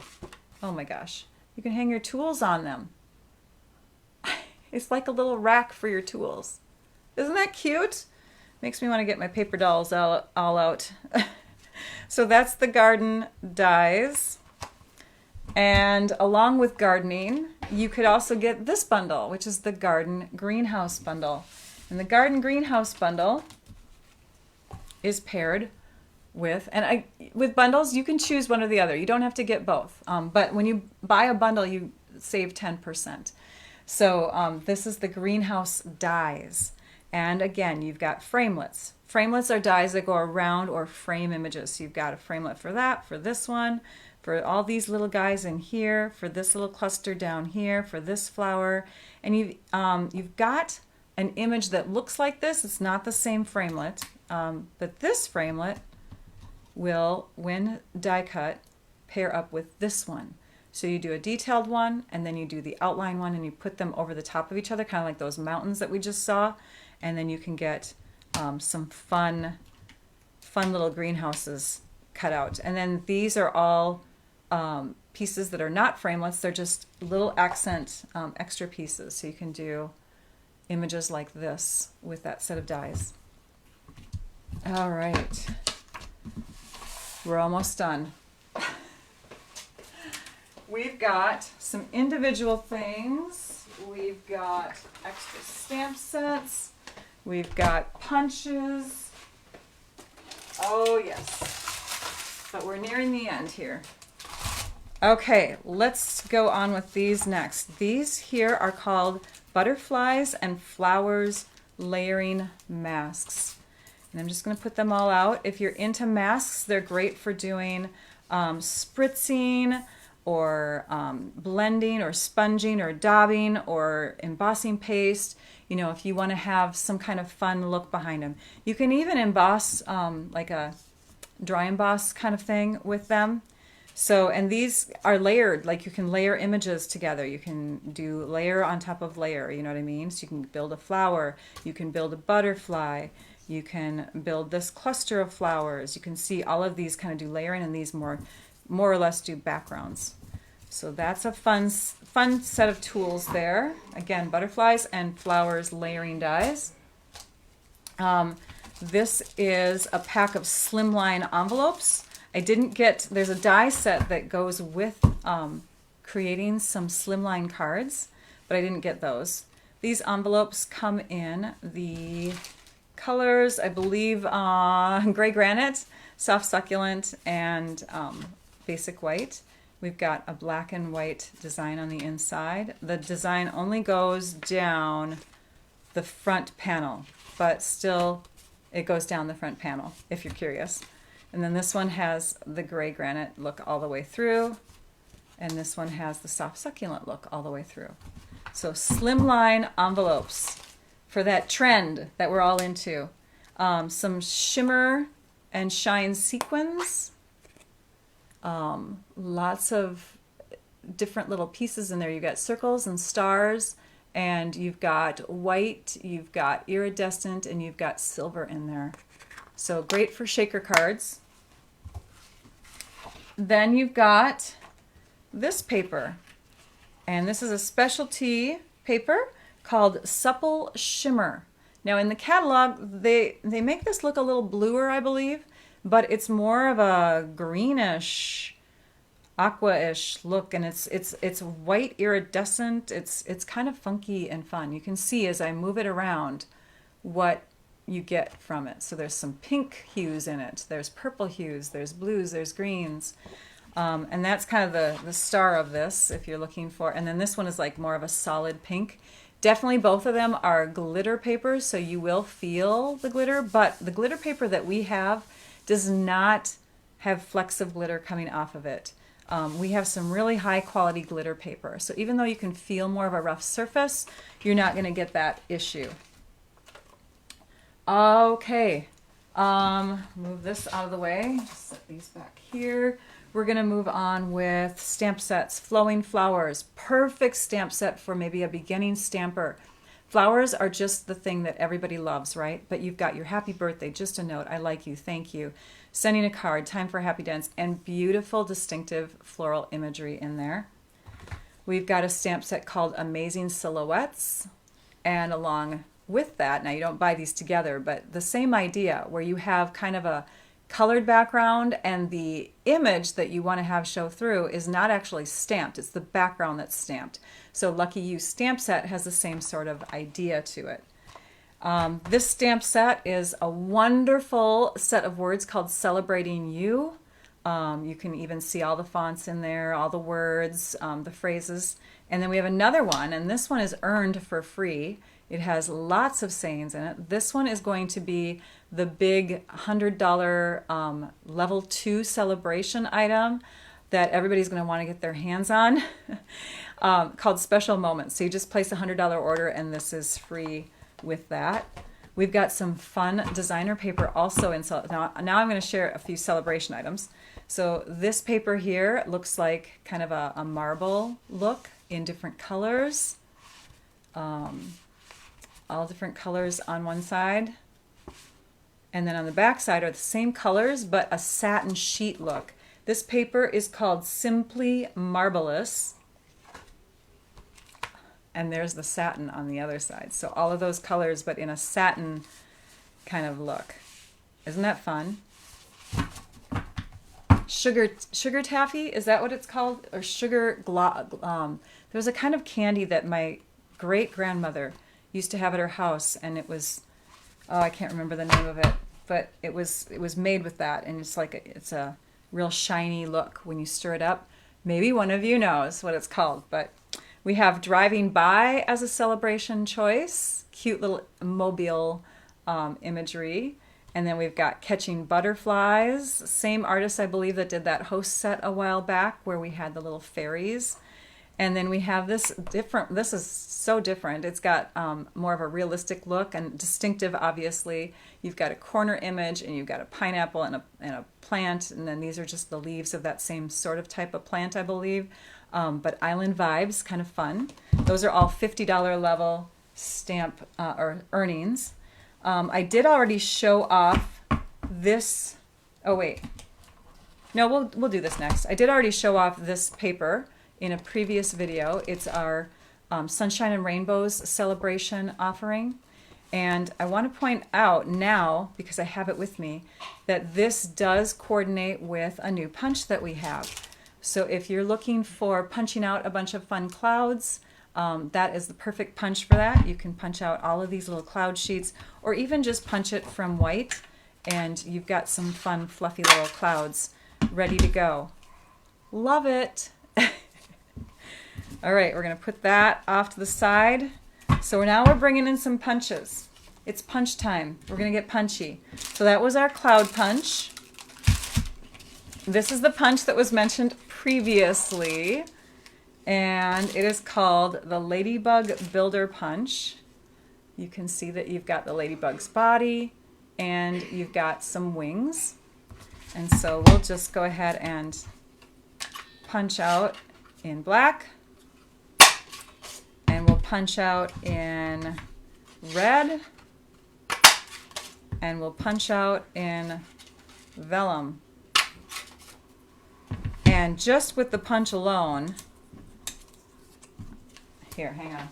Oh my gosh. You can hang your tools on them. It's like a little rack for your tools. Isn't that cute? Makes me want to get my paper dolls all out. So that's the garden dies. And along with gardening, you could also get this bundle, which is the garden greenhouse bundle. And the garden greenhouse bundle is paired with, and with bundles, you can choose one or the other. You don't have to get both. But when you buy a bundle, you save 10%. So this is the greenhouse dies. And again, you've got framelits. Framelits are dies that go around or frame images. So you've got a framelit for that, for this one, for all these little guys in here, for this little cluster down here, for this flower. And you've got an image that looks like this. It's not the same framelit, but this framelit will, when die cut, pair up with this one. So you do a detailed one, and then you do the outline one, and you put them over the top of each other, kind of like those mountains that we just saw. And then you can get some fun little greenhouses cut out. And then these are all pieces that are not framelits. They're just little accent extra pieces. So you can do images like this with that set of dies. All right. We're almost done. We've got some individual things. We've got extra stamp sets. We've got punches. Oh yes. But we're nearing the end here. Okay, let's go on with these next. These here are called butterflies and flowers layering masks. And I'm just going to put them all out. If you're into masks, they're great for doing spritzing or blending or sponging or daubing or embossing paste. You know, if you want to have some kind of fun look behind them. You can even emboss like a dry emboss kind of thing with them. So, and these are layered, like you can layer images together. You can do layer on top of layer, you know what I mean? So you can build a flower, you can build a butterfly, you can build this cluster of flowers. You can see all of these kind of do layering, and these more or less do backgrounds. So that's a fun set of tools there. Again, butterflies and flowers layering dies. This is a pack of slimline envelopes. I didn't get, there's a die set that goes with creating some slimline cards, but I didn't get those. These envelopes come in the colors, I believe, gray granite, soft succulent, and basic white. We've got a black and white design on the inside. The design only goes down the front panel, but still it goes down the front panel if you're curious. And then this one has the gray granite look all the way through, and this one has the soft succulent look all the way through. So slimline envelopes for that trend that we're all into. Some shimmer and shine sequins. Lots of different little pieces in there. You've got circles and stars, and you've got white, you've got iridescent, and you've got silver in there. So great for shaker cards. Then you've got this paper, and this is a specialty paper called Supple Shimmer. Now in the catalog, they make this look a little bluer, I believe, but it's more of a greenish, aqua-ish look, and it's white iridescent. It's kind of funky and fun. You can see as I move it around what you get from it. So there's some pink hues in it. There's purple hues. There's blues. There's greens. And that's kind of the star of this if you're looking for. And then this one is like more of a solid pink. Definitely both of them are glitter papers, so you will feel the glitter, but the glitter paper that we have does not have flecks of glitter coming off of it. We have some really high quality glitter paper, so even though you can feel more of a rough surface, you're not going to get that issue. Okay, move this out of the way, just set these back here. We're going to move on with stamp sets. Flowing flowers, perfect stamp set for maybe a beginning stamper. Flowers are just the thing that everybody loves, right? But you've got your happy birthday, just a note, I like you, thank you, sending a card, time for a happy dance, and beautiful distinctive floral imagery in there. We've got a stamp set called Amazing Silhouettes, and along with that, now you don't buy these together, but the same idea where you have kind of a colored background and the image that you want to have show through is not actually stamped, it's the background that's stamped. So Lucky You stamp set has the same sort of idea to it. This stamp set is a wonderful set of words called Celebrating You. You can even see all the fonts in there, all the words, the phrases. And then we have another one, and this one is earned for free. It has lots of sayings in it. This one is going to be the big $100 level 2 celebration item that everybody's going to want to get their hands on, called Special Moments. So you just place a $100 order, and this is free with that. We've got some fun designer paper also in. Now I'm going to share a few celebration items. So this paper here looks like kind of a marble look in different colors. All different colors on one side. And then on the back side are the same colors, but a satin sheet look. This paper is called Simply Marvelous. And there's the satin on the other side. So all of those colors, but in a satin kind of look. Isn't that fun? Sugar taffy, is that what it's called? Or sugar there's a kind of candy that my great-grandmother used to have at her house, and it was, oh, I can't remember the name of it, but it was made with that, and it's a real shiny look when you stir it up. Maybe one of you knows what it's called, but we have Driving By as a celebration choice, cute little mobile imagery, and then we've got Catching Butterflies, same artist I believe that did that host set a while back where we had the little fairies. And then we have this is so different. It's got more of a realistic look and distinctive, obviously. You've got a corner image, and you've got a pineapple and a plant, and then these are just the leaves of that same sort of type of plant, I believe. But Island Vibes, kind of fun. Those are all $50 level stamp or earnings. I did already show off this. Oh, wait. No, we'll do this next. I did already show off this paper in a previous video. It's our Sunshine and Rainbows celebration offering. And I want to point out now, because I have it with me, that this does coordinate with a new punch that we have. So if you're looking for punching out a bunch of fun clouds, that is the perfect punch for that. You can punch out all of these little cloud sheets, or even just punch it from white, and you've got some fun, fluffy little clouds ready to go. Love it! All right, we're going to put that off to the side. So now we're bringing in some punches. It's punch time. We're going to get punchy. So that was our cloud punch. This is the punch that was mentioned previously, and it is called the Ladybug Builder Punch. You can see that you've got the ladybug's body and you've got some wings. And so we'll just go ahead and punch out in black, and we'll punch out in red, and we'll punch out in vellum. And just with the punch alone, here, hang on.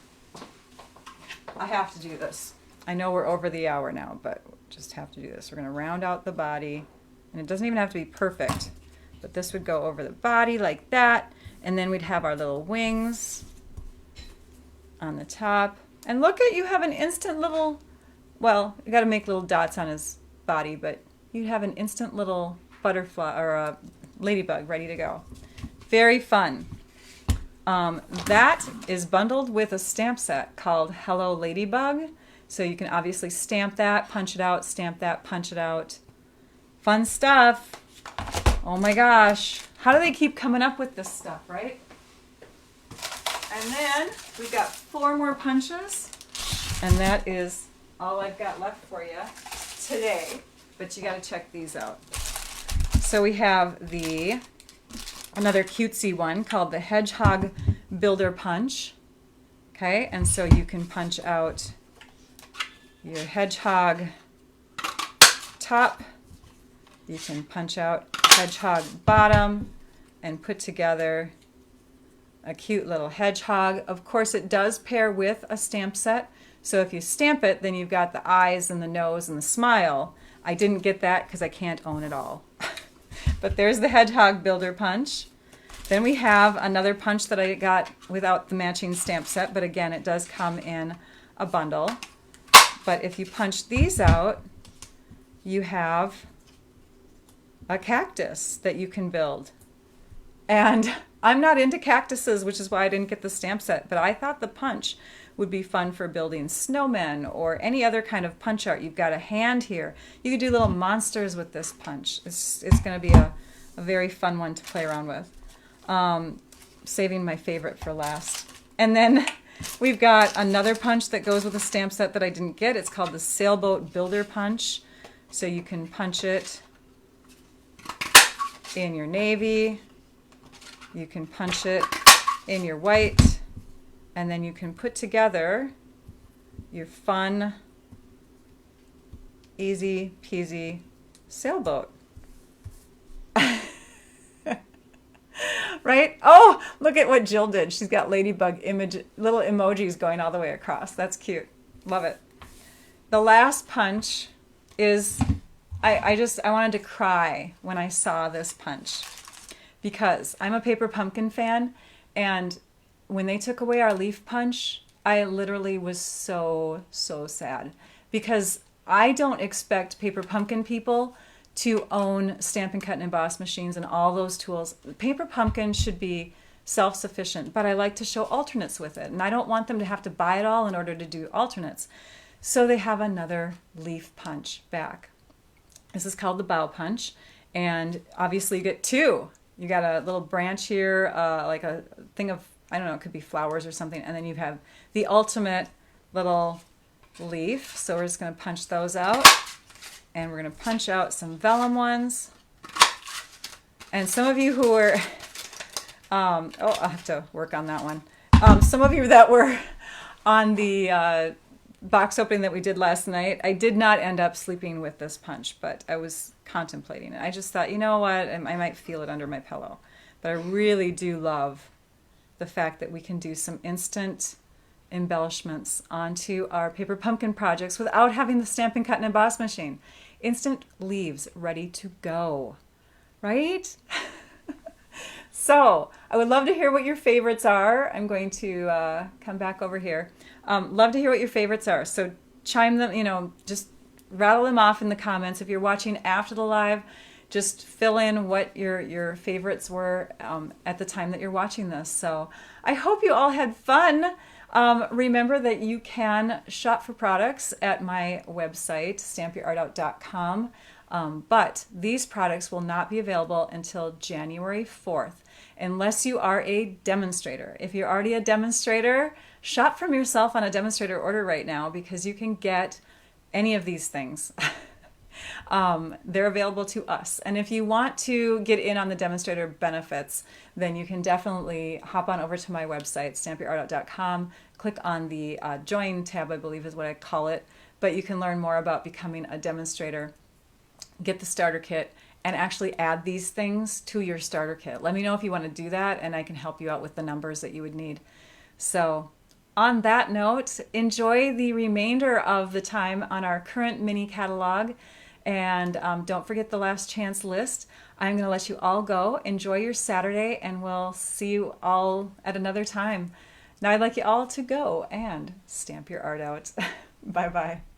I have to do this. I know we're over the hour now, but just have to do this. We're going to round out the body, and it doesn't even have to be perfect, but this would go over the body like that, and then we'd have our little wings on the top. And look at, you have an instant little, well, you got to make little dots on his body, but you'd have an instant little butterfly or a ladybug ready to go. Very fun. That is bundled with a stamp set called Hello Ladybug. So you can obviously stamp that, punch it out, stamp that, punch it out. Fun stuff. Oh my gosh. How do they keep coming up with this stuff, right? And then we've got 4 more punches, and that is all I've got left for you today. But you got to check these out. So we have another cutesy one called the Hedgehog Builder Punch. Okay, and so you can punch out your hedgehog top, you can punch out hedgehog bottom, and put together a cute little hedgehog. Of course, it does pair with a stamp set, so if you stamp it, then you've got the eyes and the nose and the smile. I didn't get that because I can't own it all. But there's the Hedgehog Builder Punch. Then we have another punch that I got without the matching stamp set, but again, it does come in a bundle. But if you punch these out, you have a cactus that you can build. And I'm not into cactuses, which is why I didn't get the stamp set, but I thought the punch would be fun for building snowmen or any other kind of punch art. You've got a hand here. You could do little monsters with this punch. It's going to be a very fun one to play around with. Saving my favorite for last. And then we've got another punch that goes with a stamp set that I didn't get. It's called the Sailboat Builder Punch. So you can punch it in your navy. You can punch it in your white. And then you can put together your fun, easy peasy sailboat. Right? Oh, look at what Jill did. She's got ladybug little emojis going all the way across. That's cute. Love it. The last punch is, I wanted to cry when I saw this punch because I'm a Paper Pumpkin fan, and when they took away our leaf punch, I literally was so sad because I don't expect Paper Pumpkin people to own Stampin' Cut and Emboss machines and all those tools. Paper Pumpkin should be self-sufficient, but I like to show alternates with it, and I don't want them to have to buy it all in order to do alternates. So they have another leaf punch back. This is called the bow punch, and obviously you get 2. You got a little branch here, like a thing of, I don't know, it could be flowers or something, and then you have the ultimate little leaf. So we're just going to punch those out, and we're going to punch out some vellum ones. And some of you who were, oh, I'll have to work on that one. Some of you that were on the box opening that we did last night, I did not end up sleeping with this punch, but I was contemplating it. I just thought, you know what, I might feel it under my pillow. But I really do love the fact that we can do some instant embellishments onto our Paper Pumpkin projects without having the Stampin' Cut and Emboss machine. Instant leaves ready to go, right? So I would love to hear what your favorites are. I'm going to come back over here. Love to hear what your favorites are. So chime them, just rattle them off in the comments. If you're watching after the live, just fill in what your favorites were at the time that you're watching this. So I hope you all had fun. Remember that you can shop for products at my website, stampyourartout.com. But these products will not be available until January 4th, unless you are a demonstrator. If you're already a demonstrator, shop from yourself on a demonstrator order right now because you can get any of these things. They're available to us. And if you want to get in on the demonstrator benefits, then you can definitely hop on over to my website, stampyourartout.com, click on the Join tab, I believe is what I call it, but you can learn more about becoming a demonstrator, get the starter kit, and actually add these things to your starter kit. Let me know if you want to do that, and I can help you out with the numbers that you would need. So on that note, enjoy the remainder of the time on our current mini catalog, and don't forget the last chance list. I'm going to let you all go. Enjoy your Saturday, and we'll see you all at another time. Now I'd like you all to go and stamp your art out. Bye-bye.